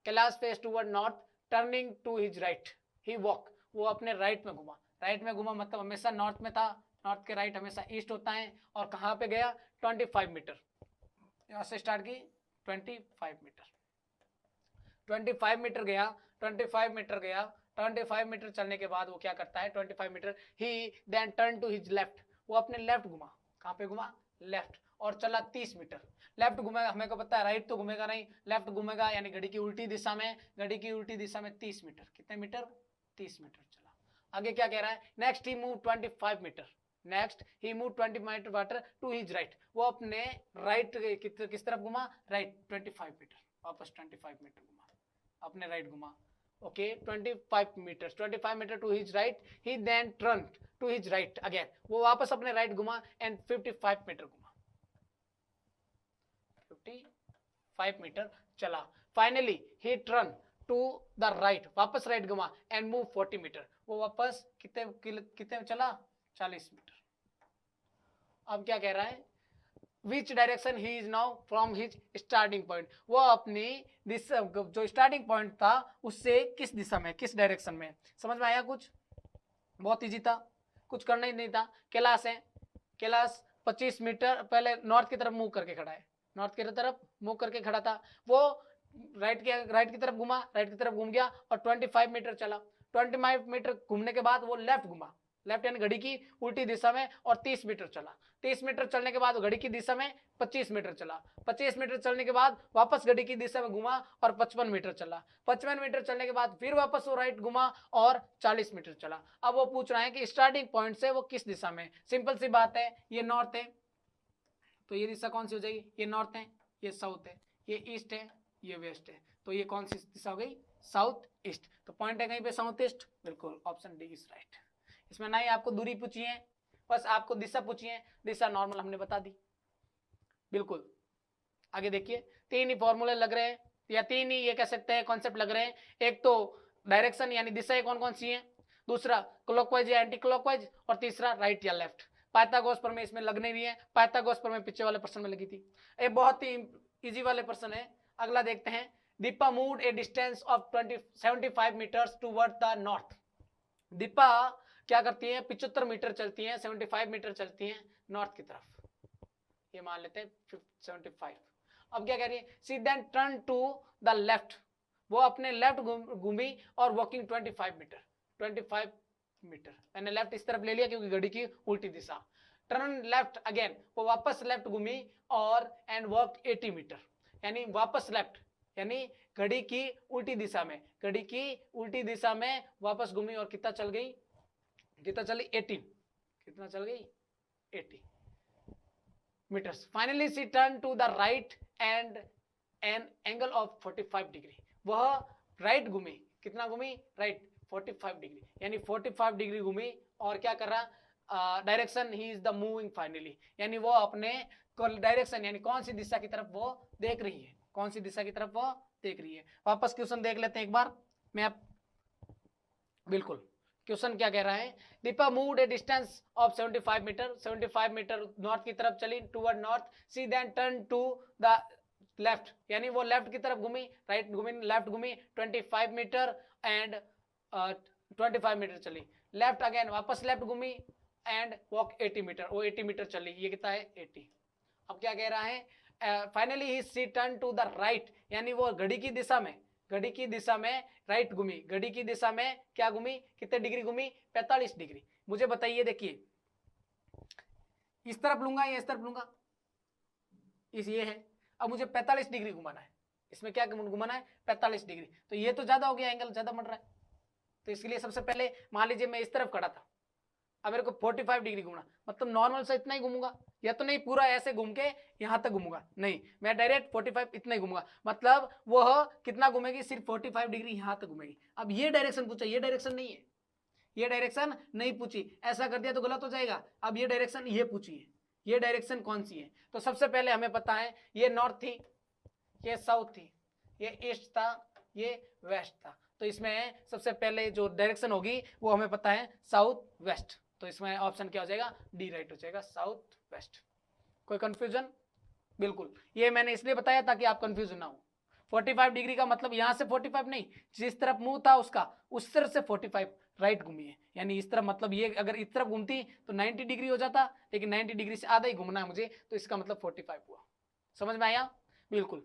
Kailash face toward north, turning to his right, he walk, वो अपने राइट में घुमा। राइट में घुमा मतलब हमेशा नॉर्थ में था, नॉर्थ के राइट हमेशा ईस्ट होता है। और कहाँ पे गया 25 मीटर, यहाँ से स्टार्ट की 25 मीटर, 25 मीटर गया, 25 मीटर गया। 25 मीटर चलने के बाद वो क्या करता है, 25 metre he then turn to his left, वो अपने लेफ्ट घुमा। कहाँ पे घुमा, लेफ्ट, और चला 30 मीटर। लेफ्ट घूमेगा, हमें को पता है राइट तो घूमेगा नहीं, लेफ्ट घूमेगा, यानी घड़ी की उल्टी दिशा में, घड़ी की उल्टी दिशा में 30 मीटर। कितने मीटर, 30 मीटर चला। आगे क्या कह रहा है, next he move 25 metre, next he move 20 metre to his right, वो अपने राइट किस तरफ घुमा, राइट 25 मीटर, वापस 25 मीटर घुमा, अपने राइट घुमा। Okay 25 metre, 25 metre to his right. He then turn to his right again, वो वापस अपने राइट घुमा एंड 55 मीटर घुमा, 55 मीटर चला। Finally he turn to the right, वापस राइट घुमा एंड मूव 40 मीटर, वो वापस कितने चला, 40 मीटर। अब क्या कह रहा है, विच direction he is now from his starting point, वो अपनी दिशा, जो स्टार्टिंग पॉइंट था उससे किस दिशा में, किस डायरेक्शन में। समझ में आया कुछ, बहुत इजी था, कुछ करना ही नहीं था। कैलाश है, कैलाश 25 मीटर पहले नॉर्थ की तरफ मूव करके खड़ा है, नॉर्थ की तरफ मूव करके खड़ा था। वो राइट की तरफ घुमा, राइट की तरफ घूम गया और 25 मीटर चला। 25 मीटर घूमने के बाद वो लेफ्ट घुमा, लेफ्ट यानी घड़ी की उल्टी दिशा में, और 30 मीटर चला। 30 मीटर चलने के बाद घड़ी की दिशा में 25 मीटर चला। 25 मीटर चलने के बाद वापस घड़ी की दिशा में घुमा और 55 मीटर चला। 55 मीटर चलने के बाद फिर वापस वो राइट घुमा और 40 मीटर चला। अब वो पूछ रहा है कि स्टार्टिंग पॉइंट से वो किस दिशा में। सिंपल सी बात है, ये नॉर्थ है तो ये दिशा कौन सी हो जाएगी, ये नॉर्थ है, ये साउथ है, ये ईस्ट है, ये वेस्ट है, तो ये कौन सी दिशा हो गई, साउथ ईस्ट। तो पॉइंट है कहीं पे साउथ ईस्ट, बिल्कुल ऑप्शन डी इज राइट। इसमें ना ही आपको दूरी पूछी है, बस आपको दिशा पूछी है, दिशा नॉर्मल हमने बता दी। बिल्कुल आगे देखिए, तीन ही फॉर्मूले लग रहे हैं, या तीन ही ये कह सकते हैं कॉन्सेप्ट लग रहे हैं। एक तो डायरेक्शन यानी दिशाएं कौन कौन सी हैं, दूसरा क्लॉकवाइज या एंटी क्लॉकवाइज, और तीसरा राइट या लेफ्ट। पाइथागोरस प्रमेय इसमें लगने नहीं है, पाइथागोरस प्रमेय पिछले वाले प्रश्न में लगी थी। ये बहुत ही इजी वाले प्रश्न है। अगला देखते हैं, Deepa moved a distance of 75 metres toward the north. Deepa क्या करती है, 75 मीटर चलती है, 75 मीटर चलती है नॉर्थ की तरफ, ये मान लेते हैं 75। अब क्या कह रही है, see then turn to the left, वो अपने लेफ्ट घूमी और वॉकिंग 25 मीटर, 25 मीटर मैंने लेफ्ट इस तरफ ले लिया क्योंकि घड़ी की उल्टी दिशा। टर्न लेफ्ट अगेन, वो वापस लेफ्ट घूमी और एंड वॉक 80 मीटर, यानी वापस लेफ्ट, यानी घड़ी की उल्टी दिशा में, घड़ी की उल्टी दिशा में वापस घूमी और कितना चल गई, कितना चली 18, कितना चल गई 80 metres. Finally she turn to the right and an angle of 45 degree, वह राइट घूमी, कितना घूमी, राइट 45 डिग्री, यानी 45 डिग्री घूमी और क्या कर रहा, direction he is the moving finally, यानी वो अपने डायरेक्शन यानी कौन सी दिशा की तरफ वो देख रही है, कौन सी दिशा की तरफ वो देख रही है। वापस क्वेश्चन देख लेते हैं एक बार, मैं बिल्कुल क्वेश्चन क्या कह रहा है, Deepa moved a distance of 75 metre, 75 metre north की तरफ चली, toward north. She then turn to the left, यानी वो लेफ्ट की तरफ घूमी, राइट घूमी, लेफ्ट घूमी 25 मीटर एंड 25 मीटर चली, लेफ्ट अगेन वापस लेफ्ट घूमी एंड वॉक 80 मीटर, वो 80 मीटर चली, ये कितना है 80। अब क्या कह रहा है, finally he she turn to the right, यानी वो घड़ी की दिशा में राइट घूमी, घड़ी की दिशा में क्या घूमी, कितने डिग्री घूमी, 45 डिग्री। मुझे बताइए, देखिए इस तरफ लूंगा या इस तरफ लूंगा, इस ये है, अब मुझे 45 डिग्री घुमाना है, इसमें क्या घुमाना है 45 डिग्री, तो ये तो ज्यादा हो गया, एंगल ज्यादा बढ़ रहा है, तो इसके लिए सबसे पहले मान लीजिए मैं इस तरफ खड़ा था, अब मेरे को 45 डिग्री घूमना, मतलब नॉर्मल से इतना ही घूमूंगा, या तो नहीं पूरा ऐसे घूम के यहां तक घूमूंगा, नहीं मैं डायरेक्ट 45 इतना ही घूमूंगा, मतलब वह कितना घूमेगी, सिर्फ 45 डिग्री यहां तक घूमेगी। अब ये डायरेक्शन पूछा, ये डायरेक्शन नहीं है, ये डायरेक्शन नहीं पूछी, ऐसा कर दिया तो गलत हो जाएगा। अब ये डायरेक्शन ये पूछी है, ये डायरेक्शन कौन सी है, तो सबसे पहले हमें पता है ये नॉर्थ थी, ये साउथ थी, ये ईस्ट था, ये वेस्ट था, तो इसमें सबसे पहले जो डायरेक्शन होगी वो हमें पता है साउथ वेस्ट, तो इसमें ऑप्शन क्या हो जाएगा, डी राइट हो जाएगा, साउथ वेस्ट। कोई कंफ्यूजन? बिल्कुल, ये मैंने इसलिए बताया ताकि आप कंफ्यूज ना हो। 45 डिग्री का मतलब यहाँ से 45 नहीं, जिस तरफ मुंह था उसका उस तरफ से 45 राइट घूमी है, यानी इस तरफ, मतलब ये अगर इस तरफ घूमती तो 90 डिग्री हो जाता, लेकिन 90 डिग्री से आधा ही घूमना है मुझे, तो इसका मतलब 45 हुआ। समझ में आया? बिल्कुल,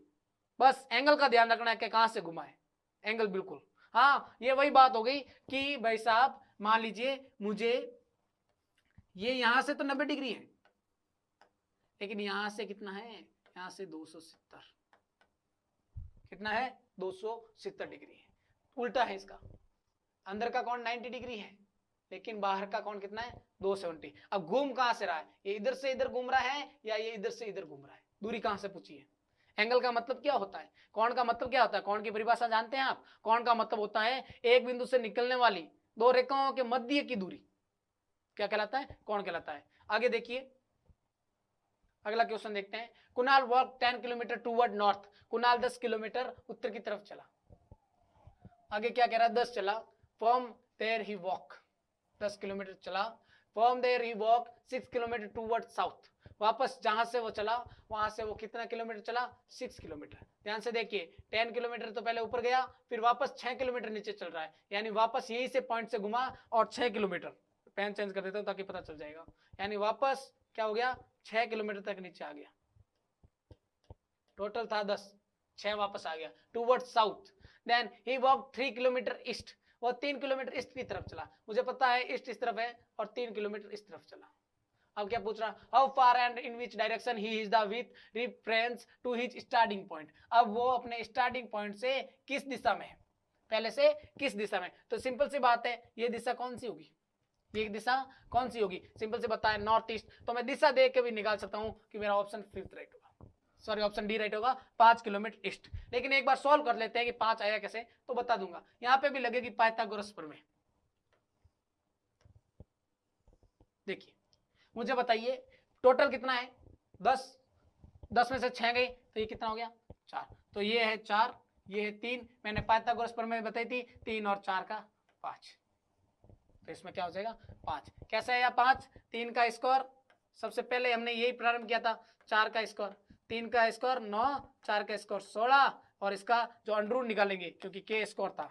बस एंगल का ध्यान रखना है कि कहां से घुमा है एंगल, बिल्कुल। हाँ, ये वही बात हो गई कि भाई साहब मान लीजिए मुझे ये यहां से तो 90 डिग्री है, लेकिन यहां से कितना है, यहां से 270, कितना है 270 डिग्री है, उल्टा है इसका, अंदर का कोण 90 डिग्री है, लेकिन बाहर का कोण कितना है 270। अब घूम कहां से रहा है, ये इधर से इधर घूम रहा है या ये इधर से इधर घूम रहा है, दूरी कहां से पूछी है। एंगल का मतलब क्या होता है, कोण का मतलब क्या होता है, कोण की परिभाषा जानते हैं आप, कोण का मतलब होता है एक बिंदु से निकलने वाली दो रेखाओं के मध्य की दूरी, क्या कहलाता है, कोण कहलाता है। आगे देखिए, अगला क्वेश्चन देखते हैं। Kunal walk 10 kilometre toward north, Kunal 10 kilometre उत्तर की तरफ चला। आगे क्या कह रहा है, 10 चला, from there he walk 10 kilometre चला, from there he walk 6 kilometre toward south, वापस जहां से वो चला वहां से वो कितना किलोमीटर चला, 6 किलोमीटर। ध्यान से देखिए, 10 किलोमीटर तो पहले ऊपर गया, फिर वापस 6 किलोमीटर नीचे चल रहा है, यानी वापस यही से पॉइंट से घुमा और 6 किलोमीटर, पेन चेंज कर देता हूं ताकि पता चल जाएगा, यानी वापस क्या हो गया 6 किलोमीटर तक नीचे आ गया, टोटल था 10, 6 वापस आ गया toward south. Then he walk 3 kilometre east, वो 3 किलोमीटर ईस्ट की तरफ चला, मुझे पता है ईस्ट इस तरफ है और 3 किलोमीटर इस तरफ चला। अब क्या पूछ रहा, how far and in which direction he is the with reference to his starting point, अब वो अपने स्टार्टिंग पॉइंट से किस दिशा में है, पहले से किस दिशा में, तो सिंपल सी बात है, ये दिशा कौन सी होगी, ये दिशा कौन सी होगी, सिंपल से बताया नॉर्थ ईस्ट, तो मैं दिशा देख के भी निकाल सकता हूं कि मेरा ऑप्शन 5th राइट होगा, सॉरी ऑप्शन डी राइट होगा, 5 किलोमीटर ईस्ट। लेकिन एक बार सॉल्व कर लेते हैं कि 5 आया कैसे, तो बता दूंगा, यहां पे भी लगेगी पाइथागोरस प्रमेय। देखिए मुझे बताइए टोटल कितना है, 10 में से 6 गई तो ये कितना हो गया 4, तो ये है 4, ये है 3, मैंने पाइथागोरस प्रमेय बताई थी, 3 और 4 का 5, तो इसमें क्या हो जाएगा 5। कैसे आया 5, 3 का स्क्वायर, सबसे पहले हमने यही प्रारंभ किया था, 4 का स्क्वायर, 3 का स्क्वायर 9, 4 का स्क्वायर 16, और इसका जो अंडर निकालेंगे क्योंकि के स्क्वायर था,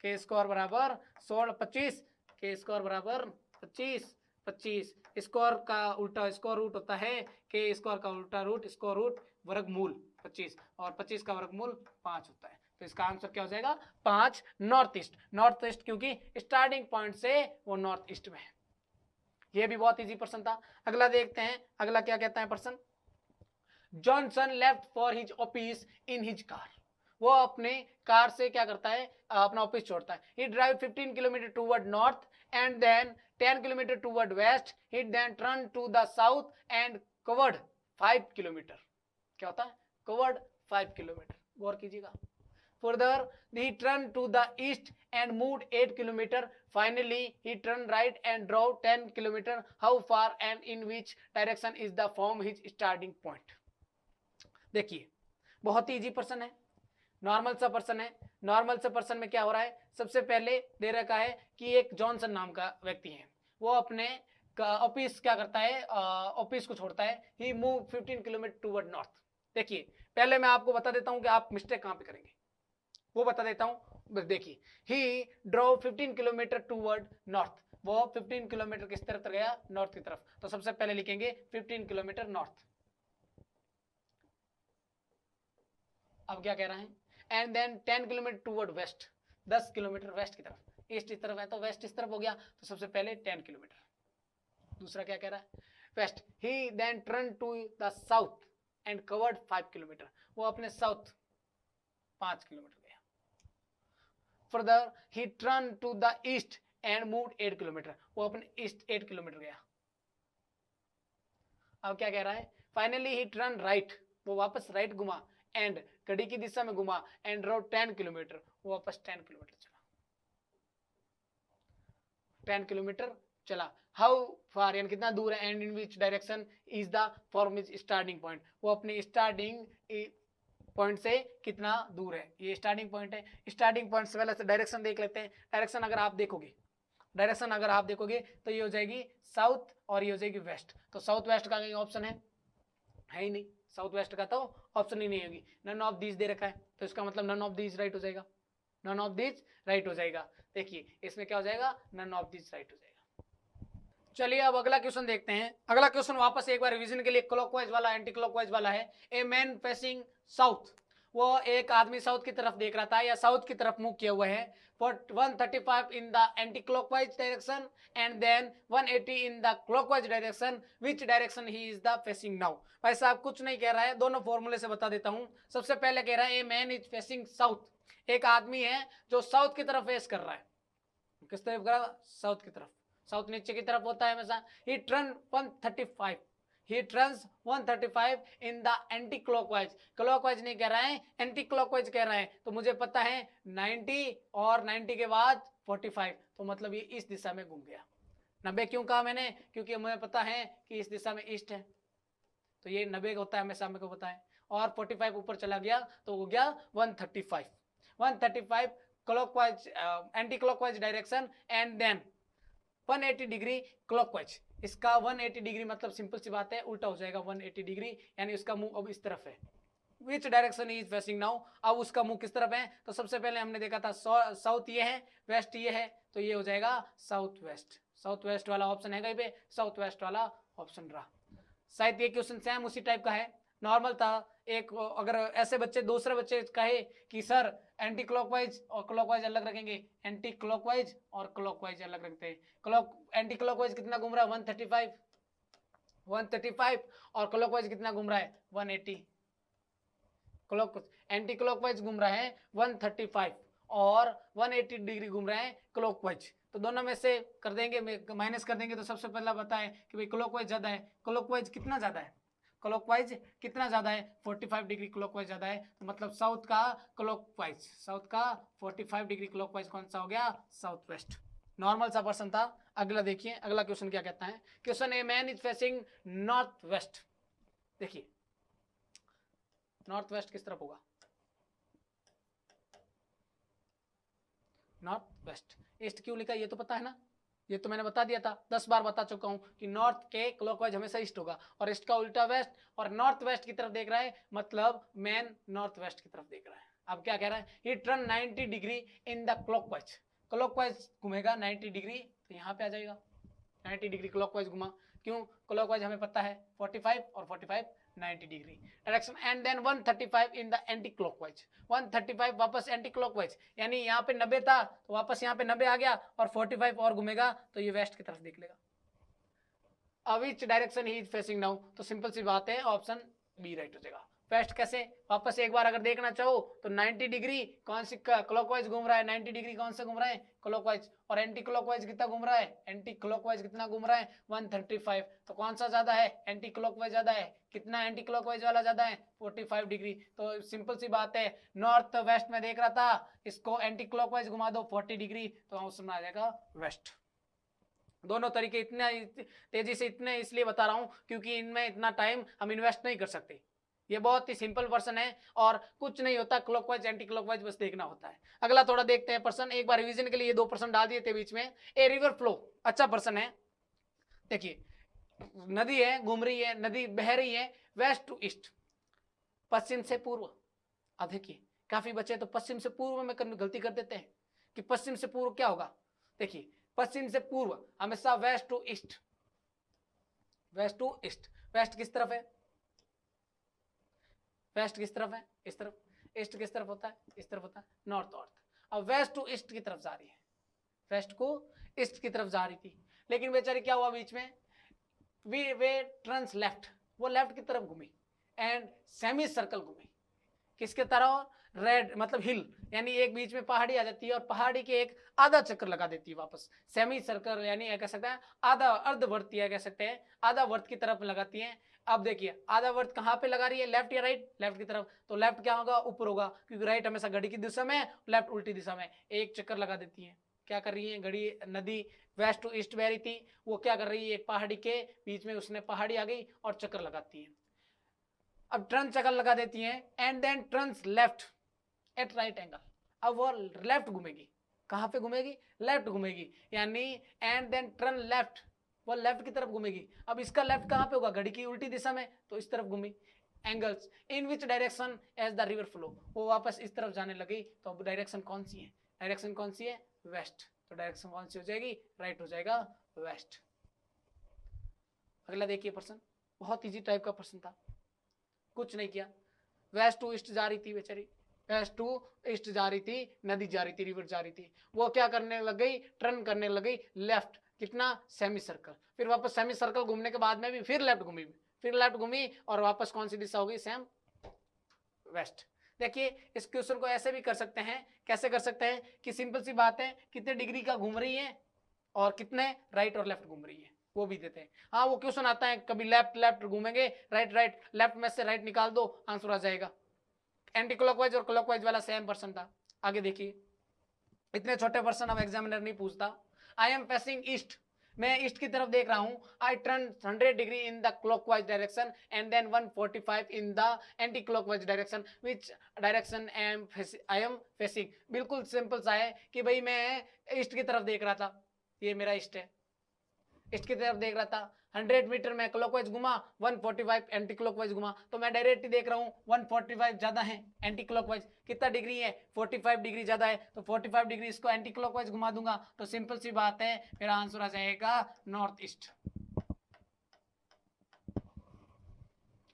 के स्क्वायर बराबर 16 25, के स्क्वायर बराबर 25, 25 स्क्वायर का उल्टा स्क्वायर रूट होता है, के स्क्वायर का उल्टा रूट स्क्वायर रूट वर्गमूल 25, और 25 का वर्गमूल 5 होता है, तो इसका आंसर क्या हो जाएगा 5 नॉर्थ ईस्ट, नॉर्थ ईस्ट क्योंकि स्टार्टिंग पॉइंट से वो नॉर्थ ईस्ट में है। ये भी बहुत इजी प्रश्न था। अगला देखते हैं, अगला क्या कहता है प्रश्न, Johnson left for his office in his car, वो अपने कार से क्या करता है, अपना ऑफिस छोड़ता है। He drive 15 kilometre toward north and then 10 kilometre toward west, he then turn to the south and covered 5 kilometre, क्या होता है कवर्ड 5 किलोमीटर, गौर कीजिएगा। Further, he turned to the east and moved 8 kilometer. Finally, he turned right and drove 10 kilometer. How far and in which direction is the from his starting point? देखिए बहुत ही इजी पर्सन है, नॉर्मल सा पर्सन है। नॉर्मल सा पर्सन में क्या हो रहा है, सबसे पहले दे रखा है कि एक जॉनसन नाम का व्यक्ति है, वो अपने ऑफिस क्या करता है, ऑफिस को छोड़ता है। ही मूव 15 किलोमीटर टूवर्ड नॉर्थ, देखिए पहले मैं आपको बता देता हूं कि आप मिस्टेक कहां पे करेंगे, वो बता देता हूं। देखिए ही ड्रॉ 15 किलोमीटर टूवर्ड नॉर्थ, वो 15 किलोमीटर किस तरफ गया, नॉर्थ की तरफ। तो सबसे पहले लिखेंगे 15 किलोमीटर नॉर्थ। अब क्या कह रहा है, and then 10 kilometre toward west, 10 kilometre west की तरफ। ईस्ट इस तरफ है तो वेस्ट इस तरफ हो गया, तो सबसे पहले 10 किलोमीटर। दूसरा क्या कह रहा है, west. He then turn to the south and covered 5 kilometre, वो अपने साउथ 5 किलोमीटर गया। Further he turn to the east and moved 8 kilometre, वो अपने ईस्ट 8 किलोमीटर गया। अब क्या कह रहा है, फाइनली ही टर्न राइट, वो वापस राइट घुमा, एंड घड़ी की दिशा में घुमा, एंड रोड 10 किलोमीटर, वो वापस 10 किलोमीटर चला, 10 किलोमीटर चला। हाउ फार यानी कितना दूर है, and in which direction is the from is starting point, वो अपने स्टार्टिंग पॉइंट से कितना दूर है, ये स्टार्टिंग पॉइंट है। स्टार्टिंग पॉइंट से पहले से डायरेक्शन देख लेते हैं। डायरेक्शन अगर आप देखोगे, डायरेक्शन अगर आप देखोगे तो ये हो जाएगी साउथ और ये हो जाएगी वेस्ट। तो साउथ वेस्ट का कहीं ऑप्शन है ही नहीं, साउथ वेस्ट का तो ऑप्शन ही नहीं होगी। नन ऑफ दीज दे रखा है, तो इसका मतलब नन ऑफ दीज राइट हो जाएगा, नन ऑफ दीज राइट हो जाएगा। देखिए इसमें क्या हो जाएगा, नन ऑफ दीज राइट हो जाएगा। चलिए अब अगला क्वेश्चन देखते हैं। अगला क्वेश्चन वापस एक बार रिवीजन के लिए क्लॉकवाइज वाला, एंटी क्लॉकवाइज वाला है। ए मैन फेसिंग साउथ, वो एक आदमी साउथ की तरफ देख रहा था या साउथ की तरफ मुंह किया हुआ है। For 135 in the anti clockwise direction and then 180 in the clockwise direction, which direction he is the facing now. भाई साहब कुछ नहीं कह रहा है, दोनों फॉर्मूले से बता देता हूं। सबसे पहले कह रहा है a man is facing south, एक आदमी है जो साउथ की तरफ फेस कर रहा है। किस तरफ कर रहा है, साउथ की तरफ। साउथ नीचे की तरफ होता है हमेशा। ही turn 135, he turns 135 in the anti clockwise, clockwise नहीं कह रहा है, एंटी क्लॉकवाइज कह रहा है। तो मुझे पता है 90 और 90 के बाद 45, तो मतलब ये इस दिशा में घूम गया। 90 क्यों कहा मैंने, क्योंकि मुझे पता है कि इस दिशा में ईस्ट है, तो ये 90 होता है हमेशा, मेरे को पता है। और 45 ऊपर चला गया तो हो गया 135, 135 clockwise anti clockwise direction and then 180 degree clockwise. इसका 180 डिग्री मतलब सिंपल सी बात है उल्टा हो जाएगा 180 डिग्री, यानी उसका मुंह अब इस तरफ है। Which direction is facing now, अब उसका मुंह किस तरफ है। तो सबसे पहले हमने देखा था साउथ ये है, वेस्ट ये है, तो ये हो जाएगा साउथ वेस्ट। साउथ वेस्ट वाला ऑप्शन है कहीं पे, साउथ वेस्ट वाला ऑप्शन रहा। शायद ये क्वेश्चन सेम उसी टाइप का है, नॉर्मल था। एक अगर ऐसे बच्चे दूसरे बच्चे कहे कि सर एंटी क्लॉकवाइज और क्लॉकवाइज अलग रखेंगे, एंटी क्लॉकवाइज और क्लॉकवाइज अलग रखते हैं। एंटी क्लॉकवाइज कितना घूम रहा है 135, 135 और क्लॉकवाइज कितना घूम रहा है 180। एंटी क्लॉकवाइज घूम रहा है 135 और 180 डिग्री घूम रहा है क्लॉकवाइज। तो दोनों में से कर देंगे, माइनस कर देंगे। तो सबसे पहला बताएं कि भाई क्लॉकवाइज ज्यादा है, क्लॉकवाइज कितना ज्यादा है, क्लॉकवाइज कितना ज्यादा है 45 डिग्री क्लॉकवाइज ज्यादा है। तो मतलब साउथ का क्लॉकवाइज, साउथ का 45 डिग्री क्लॉकवाइज कौन सा हो गया, साउथ वेस्ट। नॉर्मल सा पर्सन था। अगला देखिए, अगला क्वेश्चन क्या कहता है। Question a man is facing north west. देखिए नॉर्थ वेस्ट किस तरफ होगा, नॉर्थ वेस्ट। ईस्ट क्यों लिखा ये तो पता है ना, ये तो मैंने बता दिया था, 10 बार बता चुका हूं कि नॉर्थ के क्लॉकवाइज हमेशा ईस्ट होगा और ईस्ट का उल्टा वेस्ट। और नॉर्थ वेस्ट की तरफ देख रहा है मतलब मैन नॉर्थ वेस्ट की तरफ देख रहा है। अब क्या कह रहा है, ही turn 90 degree in the clockwise, clockwise घूमेगा 90 डिग्री, तो यहाँ पे आ जाएगा 90 डिग्री क्लॉकवाइज घुमा। क्यों, क्लॉकवाइज हमें पता है 45 और 45 90 degree direction. And then 135 in the anti clockwise, 135 वापस एंटी क्लॉकवाइज, यानी यहाँ पे 90 था तो वापस यहाँ पे 90 आ गया और 45 और घूमेगा तो ये वेस्ट की तरफ देख लेगा। अब विच direction he is facing now, तो सिंपल सी बात है ऑप्शन बी राइट हो जाएगा। वेस्ट कैसे, वापस एक बार अगर देखना चाहो तो 90 डिग्री कौन सी क्लॉकवाइज घूम रहा है, 90 डिग्री कौन सा घूम रहा है क्लॉकवाइज, और एंटी क्लॉकवाइज कितना घूम रहा है, एंटी क्लॉकवाइज कितना घूम रहा है 135। तो कौन सा ज्यादा है, एंटी क्लॉकवाइज ज्यादा है। कितना एंटी क्लॉकवाइज वाला ज्यादा है 45 डिग्री। तो सिंपल सी बात है, नॉर्थ वेस्ट में देख रहा था, इसको एंटी क्लॉकवाइज घुमा दो 40 डिग्री, तो ऑप्शन आ जाएगा वेस्ट। दोनों तरीके इतना तेजी से इतने इसलिए बता रहा हूं क्योंकि इनमें इतना टाइम हम इन्वेस्ट नहीं कर सकते। ये बहुत ही सिंपल पर्सन है और कुछ नहीं होता, क्लॉकवाइज एंटी क्लॉकवाइज बस देखना होता है। अगला थोड़ा देखते हैं पर्सन, एक बार रिवीजन के लिए 2% डाल दिए थे बीच में। ए रिवर फ्लो, अच्छा पर्सन है। देखिए नदी है, घूम रही है, नदी बह रही है वेस्ट टू ईस्ट, पश्चिम से पूर्व। अब देखिए काफी बच्चे तो पश्चिम से पूर्व में गलती कर देते हैं कि पश्चिम से पूर्व क्या होगा। देखिए पश्चिम से पूर्व हमेशा west to east, west to east. West किस तरफ है, वेस्ट किस तरफ है, इस तरफ। ईस्ट किस तरफ होता है, इस तरफ होता है, नॉर्थ नॉर्थ। अब वेस्ट टू ईस्ट की तरफ जा रही है, वेस्ट को ईस्ट की तरफ जा रही थी, लेकिन बेचारी क्या हुआ बीच में, वे टर्न्स लेफ्ट, वो लेफ्ट की तरफ घूमी एंड सेमी सर्कल घूमी। किसके तरह, रेड मतलब हिल, यानी एक बीच में पहाड़ी आ जाती है और पहाड़ी के एक आधा चक्कर लगा देती है वापस, सेमी सर्कल यानी कह सकते हैं आधा अर्धवर्तीय कह सकते हैं, आधा वर्त की तरफ लगाती है। अब देखिए आधा वर्त कहाँ पे लगा रही है, लेफ्ट या राइट, लेफ्ट की तरफ। तो लेफ्ट क्या होगा, ऊपर होगा, क्योंकि राइट हमेशा घड़ी की दिशा में, लेफ्ट उल्टी दिशा में। एक चक्कर लगा देती है। क्या कर रही है, घड़ी नदी वेस्ट टू ईस्ट बह रही थी, वो क्या कर रही है, एक पहाड़ी के बीच में उसने पहाड़ी आ गई और चक्कर लगाती है। अब टर्न चक्कर लगा देती है and then turns left at right angle. अब वो लेफ्ट घूमेगी, कहां पे घूमेगी, लेफ्ट घूमेगी, यानी एंड देन टर्न लेफ्ट, वो लेफ्ट की तरफ घूमेगी। अब इसका लेफ्ट कहां पे होगा, घड़ी की उल्टी दिशा में, तो इस तरफ घूमी। Angles in which direction as the river flow, वो वापस इस तरफ जाने लगी। तो अब डायरेक्शन कौन सी है, डायरेक्शन कौन सी है, वेस्ट। तो डायरेक्शन कौन सी हो जाएगी, राइट हो जाएगा, वेस्ट। अगला देखिए प्रश्न, बहुत इजी टाइप का प्रश्न था, कुछ नहीं किया। वेस्ट टू ईस्ट जा रही थी बेचारी, वेस्ट टू ईस्ट जा रही थी, नदी जा रही थी, रिवर जा रही थी। वो क्या करने लग गई, टर्न करने लग गई लेफ्ट, कितना, सेमी सर्कल। फिर वापस सेमी सर्कल घूमने के बाद में भी फिर लेफ्ट घूमी, फिर लेफ्ट घूमी और वापस कौन सी दिशा होगी, सेम वेस्ट। देखिए इस क्वेश्चन को ऐसे भी कर सकते हैं, कैसे कर सकते हैं कि सिंपल सी बात है, कितने डिग्री का घूम रही है और कितने राइट और लेफ्ट घूम रही है, वो भी देते हैं। हाँ वो क्वेश्चन आता है कभी लेफ्ट लेफ्ट घूमेंगे, राइट राइट, लेफ्ट में से राइट निकाल दो, आंसर आ जाएगा। एंटी क्लॉकवाइज और क्लॉकवाइज वाला सेम पर्सन था। आगे देखिए, इतने छोटे पर्सन अब एग्जामिनर नहीं पूछता। आई एम फेसिंग ईस्ट, मैं ईस्ट की तरफ देख रहा हूं। I turn 100 degree in the clockwise direction and then 145 in the anti clockwise direction, which direction I am facing. बिल्कुल सिंपल सा है कि भाई मैं ईस्ट की तरफ देख रहा था, ये मेरा ईस्ट है, ईस्ट की तरफ देख रहा था। 100 मीटर में क्लॉकवाइज घुमा, 145 एंटी क्लॉकवाइज घुमा, तो मैं डायरेक्ट देख रहा हूँ 145 ज्यादा है, एंटी क्लॉकवाइज कितना डिग्री है, 45 डिग्री ज्यादा है, तो 45 डिग्री इसको एंटी क्लॉकवाइज घुमा दूंगा। तो सिंपल सी बात है, मेरा आंसर आ जाएगा नॉर्थ ईस्ट।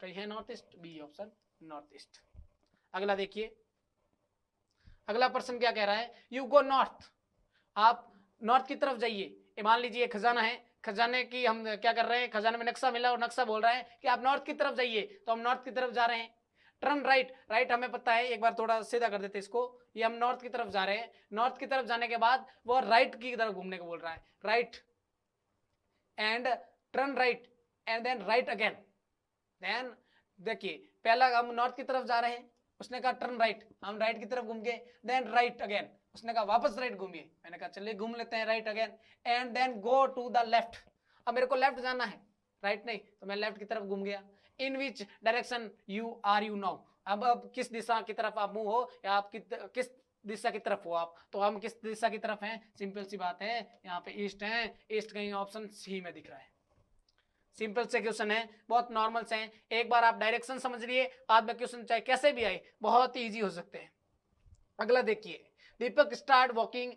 कहीं है north east, B option north east. अगला देखिए, अगला प्रश्न क्या कह रहा है, यू गो नॉर्थ, आप नॉर्थ की तरफ जाइए। मान लीजिए खजाना है, खजाने की हम क्या कर रहे हैं, खजाने में नक्शा मिला और नक्शा बोल रहा है कि आप नॉर्थ की तरफ जाइए, तो हम नॉर्थ की तरफ जा रहे हैं। टर्न राइट, राइट हमें पता है, एक बार थोड़ा सीधा कर देते इसको, ये हम नॉर्थ की तरफ जा रहे हैं। नॉर्थ की तरफ जाने के बाद वो राइट की तरफ घूमने को बोल रहा है, right and turn right and then right again. Then देखिए पहला हम नॉर्थ की तरफ जा रहे हैं, उसने कहा टर्न राइट, हम राइट की तरफ घूम गए, देन राइट अगेन, उसने कहा वापस राइट घूमिए, मैंने कहा चलिए घूम लेते हैं right again, and then go to the left. अब मेरे को लेफ्ट जाना है, राइट नहीं, तो मैं लेफ्ट की तरफ घूम गया। In which direction you are you now, अब किस दिशा की तरफ आप मूव हो, या आप किस दिशा की तरफ हो आप, तो हम किस दिशा की तरफ हैं, सिंपल सी बात है, यहाँ पे ईस्ट है, ईस्ट कहीं ऑप्शन सी में दिख रहा है। सिंपल से क्वेश्चन है, बहुत नॉर्मल से हैं, एक बार आप डायरेक्शन समझ लिए, बाद में क्वेश्चन चाहे कैसे भी आए बहुत ही इजी हो सकते हैं। अगला देखिए, दीपक स्टार्ट वॉकिंग,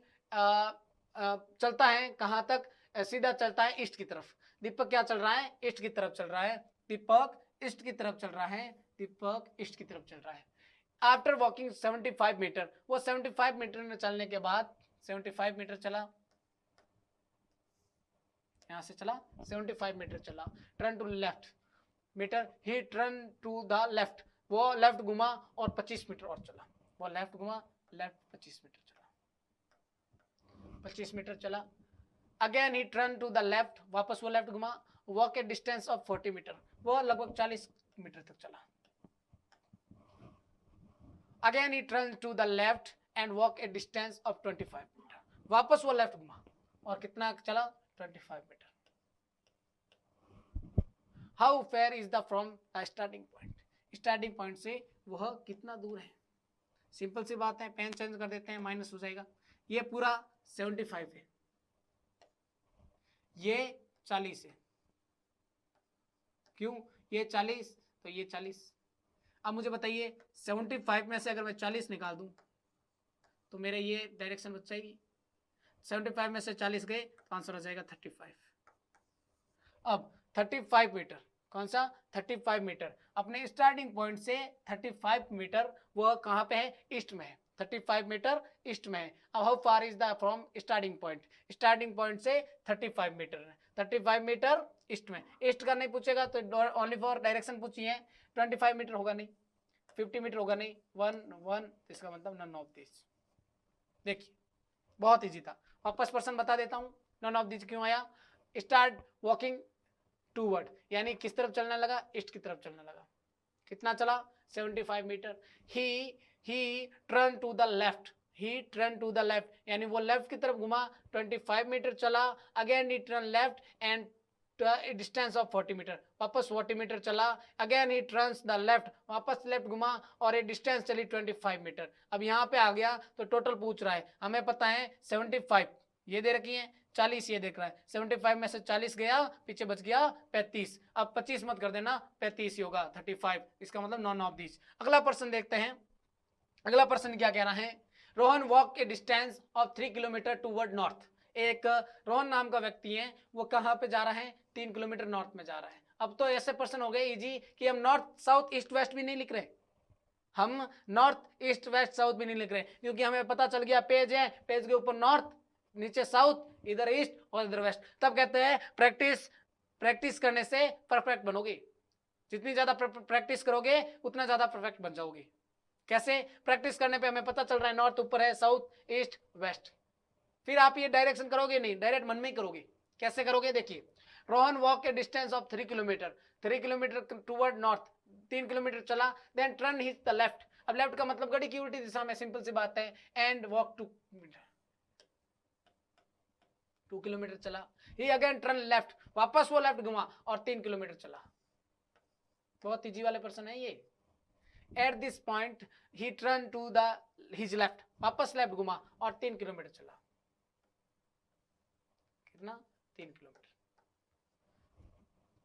चलता है कहां तक, सीधा चलता है ईस्ट की तरफ। दीपक क्या चल रहा है, ईस्ट की तरफ चल रहा है, दीपक ईस्ट की तरफ चल रहा है, दीपक ईस्ट की तरफ चल रहा है। आफ्टर वॉकिंग 75 मीटर, वो 75 मीटर में चलने के बाद 75 मीटर चला, यहां से चला 75 मीटर चला, turn to left metre, he turn to the left, वो लेफ्ट घुमा और 25 मीटर और चला, वो लेफ्ट घुमा, लेफ्ट 25 मीटर चला, 25 मीटर चला। Again he turn to the left, वापस वो लेफ्ट घुमा, walk a distance of 40 metre, वो लगभग 40 मीटर तक चला। Again he turn to the left and walk a distance of 25 metre, वापस वो लेफ्ट घुमा और कितना चला, 25 metre. How far is the from the starting point, starting point से वह कितना दूर है। सिंपल सी बात है, पेन चेंज कर देते हैं, माइनस हो जाएगा। ये पूरा 75 है, ये 40 है, क्यों, ये 40 तो ये 40, अब मुझे बताइए 75 में से अगर मैं 40 निकाल दूं तो मेरे ये डायरेक्शन बच जाएगी। 75 में से 40 गए तो आंसर हो जाएगा 35। अब 35 मीटर, कौन सा 35 मीटर अपने स्टार्टिंग पॉइंट से 35 मीटर वह कहाँ पे है, ईस्ट में है। 35 मीटर ईस्ट में है। अब how far is the from starting point, starting point से 35 मीटर है। 35 मीटर ईस्ट में, ईस्ट का नहीं पूछेगा तो ओनली फॉर डायरेक्शन पूछिए। 25 मीटर होगा नहीं, 50 मीटर होगा नहीं, 1 इसका मतलब नन ऑफ दिस। देखिए बहुत इजी था, वापस पर्सन बता देता हूं नन ऑफ दिस क्यों आया। स्टार्ट वॉकिंग टूवर्ड, यानी किस तरफ चलने लगा, ईस्ट की तरफ चलने लगा। कितना चला 75 metre. He turn to the left, he turn to the left, यानी वो लेफ्ट की तरफ घुमा, 25 मीटर चला। Again he turn left and distance of 40 metre, वापस 40 मीटर चला। Again he turns the left, वापस लेफ्ट घुमा और ये डिस्टेंस चली 25 मीटर। अब यहाँ पे आ गया तो टोटल पूछ रहा है, हमें पता है 75 ये दे रखी है, 40 ये देख रहा है। 75 में से 40 गया, पीछे बच गया 35। अब 25 मत कर देना, 35 ही होगा 35, इसका मतलब नॉन ऑफ दिस। अगला पर्सन देखते हैं, अगला पर्सन क्या कह रहा है। Rohan walk a distance of 3 kilometre toward north. एक रोहन नाम का व्यक्ति है, वो कहाँ पे जा रहा है, 3 किलोमीटर नॉर्थ में जा रहा है। अब तो ऐसे पर्सन हो गए इजी कि हम नॉर्थ साउथ ईस्ट वेस्ट भी नहीं लिख रहे, हम नॉर्थ ईस्ट वेस्ट साउथ भी नहीं लिख रहे, क्योंकि हमें पता चल गया पेज है, पेज के ऊपर नॉर्थ, नीचे साउथ, इधर ईस्ट और इधर वेस्ट। तब कहते हैं प्रैक्टिस करने से परफेक्ट बनोगे। जितनी ज्यादा प्रैक्टिस करोगे उतना ज्यादा परफेक्ट बन जाओगे। कैसे, प्रैक्टिस करने पे हमें पता चल रहा है नॉर्थ ऊपर है, साउथ ईस्ट वेस्ट। फिर आप ये डायरेक्शन करोगे नहीं, डायरेक्ट मन में ही करोगे। कैसे करोगे, देखिए Rohan walk a distance of 3 kilometre, 3 kilometre toward north, 3 kilometre चला, then turn his the left. अब लेफ्ट का मतलब घड़ी की उल्टी दिशा में, सिंपल सी बात है। एंड वॉक 2 किलोमीटर चला। ही अगेन टर्न लेफ्ट, वापस वो लेफ्ट घुमा और 3 किलोमीटर चला। बहुत इजी वाले पर्सन है ये। At this point he turn to the his left, वापस लेफ्ट घुमा और 3 किलोमीटर चला। कितना, 3 किलोमीटर,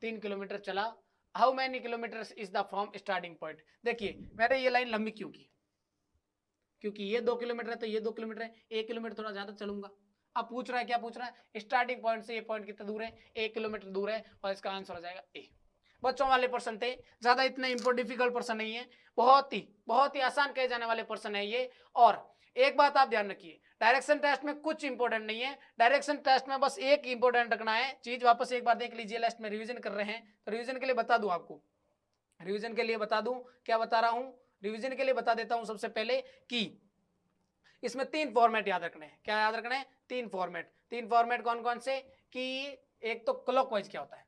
3 किलोमीटर चला। How many kilometre is the from starting point. देखिए मैंने ये लाइन लंबी क्यों की, क्योंकि ये 2 किलोमीटर है तो ये 2 किलोमीटर है, 1 किलोमीटर थोड़ा ज्यादा चलूंगा। अब पूछ रहा है, क्या पूछ रहा है, स्टार्टिंग पॉइंट से ये पॉइंट कितना दूर है, 1 किलोमीटर दूर है, और इसका आंसर हो जाएगा ए। बच्चों वाले पर्सन थे, ज्यादा इतने डिफिकल्ट पर्सन नहीं है, बहुत ही आसान कहे जाने वाले पर्सन है ये। और एक बात आप ध्यान रखिए, डायरेक्शन टेस्ट में कुछ इंपॉर्टेंट नहीं है, डायरेक्शन टेस्ट में बस एक इंपॉर्टेंट रखना है चीज। वापस एक बार देख लीजिए, लास्ट में रिवीजन कर रहे हैं तो रिवीजन के लिए बता दूं आपको, रिवीजन के लिए बता दूं, क्या बता रहा हूं, रिवीजन के लिए बता देता हूं सबसे पहले कि इसमें 3 फॉर्मेट याद रखने हैं। क्या याद रखना है, 3 फॉर्मेट। 3 फॉर्मेट कौन कौन से, कि एक तो क्लॉकवाइज क्या होता है,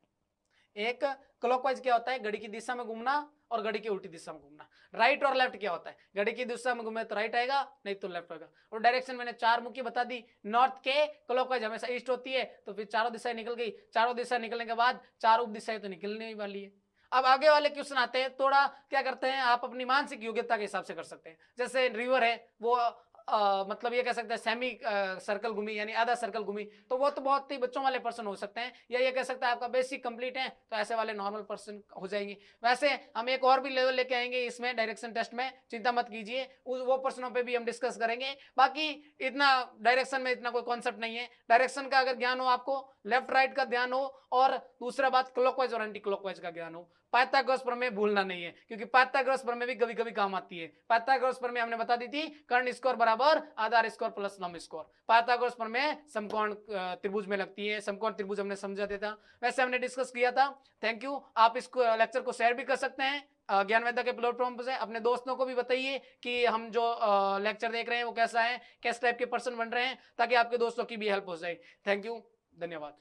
एक क्लॉकवाइज क्या होता है, घड़ी की दिशा में घूमना और घड़ी की उल्टी दिशा में घूमना। राइट और लेफ्ट क्या होता है, घड़ी की दिशा में घूमे तो राइट आएगा, नहीं तो लेफ्ट होगा। और डायरेक्शन मैंने 4 मुख्य बता दी। नॉर्थ के क्लॉकवाइज हमेशा ईस्ट होती है, तो फिर चारों दिशाएं निकल गई। चारों दिशा निकलने के बाद 4 उप दिशाएं तो निकलने ही वाली है। अब आगे वाले क्वेश्चन आते हैं, थोड़ा क्या करते हैं, आप अपनी मानसिक योग्यता के हिसाब से कर सकते हैं। जैसे रिवर है, वो मतलब ये कह सकते हैं सेमी सर्कल घूमी, यानी आधा सर्कल घूमी, तो वो तो बहुत ही बच्चों वाले पर्सन हो सकते हैं। या ये कह सकते हैं आपका बेसिक कंप्लीट है, तो ऐसे वाले नॉर्मल पर्सन हो जाएंगे। वैसे हम एक और भी लेवल लेके आएंगे इसमें डायरेक्शन टेस्ट में, चिंता मत कीजिए, वो पर्सनों पे भी हम डिस्कस करेंगे। बाकी इतना डायरेक्शन में इतना कोई कॉन्सेप्ट नहीं है। डायरेक्शन का अगर ज्ञान हो आपको, लेफ्ट राइट का ज्ञान हो, और दूसरा बात क्लॉकवाइज और एंटी क्लॉकवाइज का ज्ञान हो। पाइथागोरस प्रमेय भूलना नहीं है, क्योंकि पाइथागोरस प्रमेय भी कभी कभी काम आती है। पाइथागोरस प्रमेय हमने बता दी थी, कर्ण स्क्वायर बराबर आधार स्क्वायर प्लस लंब स्क्वायर। पाइथागोरस प्रमेय समकोण त्रिभुज में लगती है, समकोण त्रिभुज हमने समझा था, वैसे हमने डिस्कस किया था। Thank you. आप इस लेक्चर को शेयर भी कर सकते हैं ज्ञानवेदा के प्लेटफॉर्म से। अपने दोस्तों को भी बताइए कि हम जो लेक्चर देख रहे हैं वो कैसा है, किस टाइप के पर्सन बन रहे हैं, ताकि आपके दोस्तों की भी हेल्प हो जाए। थैंक यू, धन्यवाद।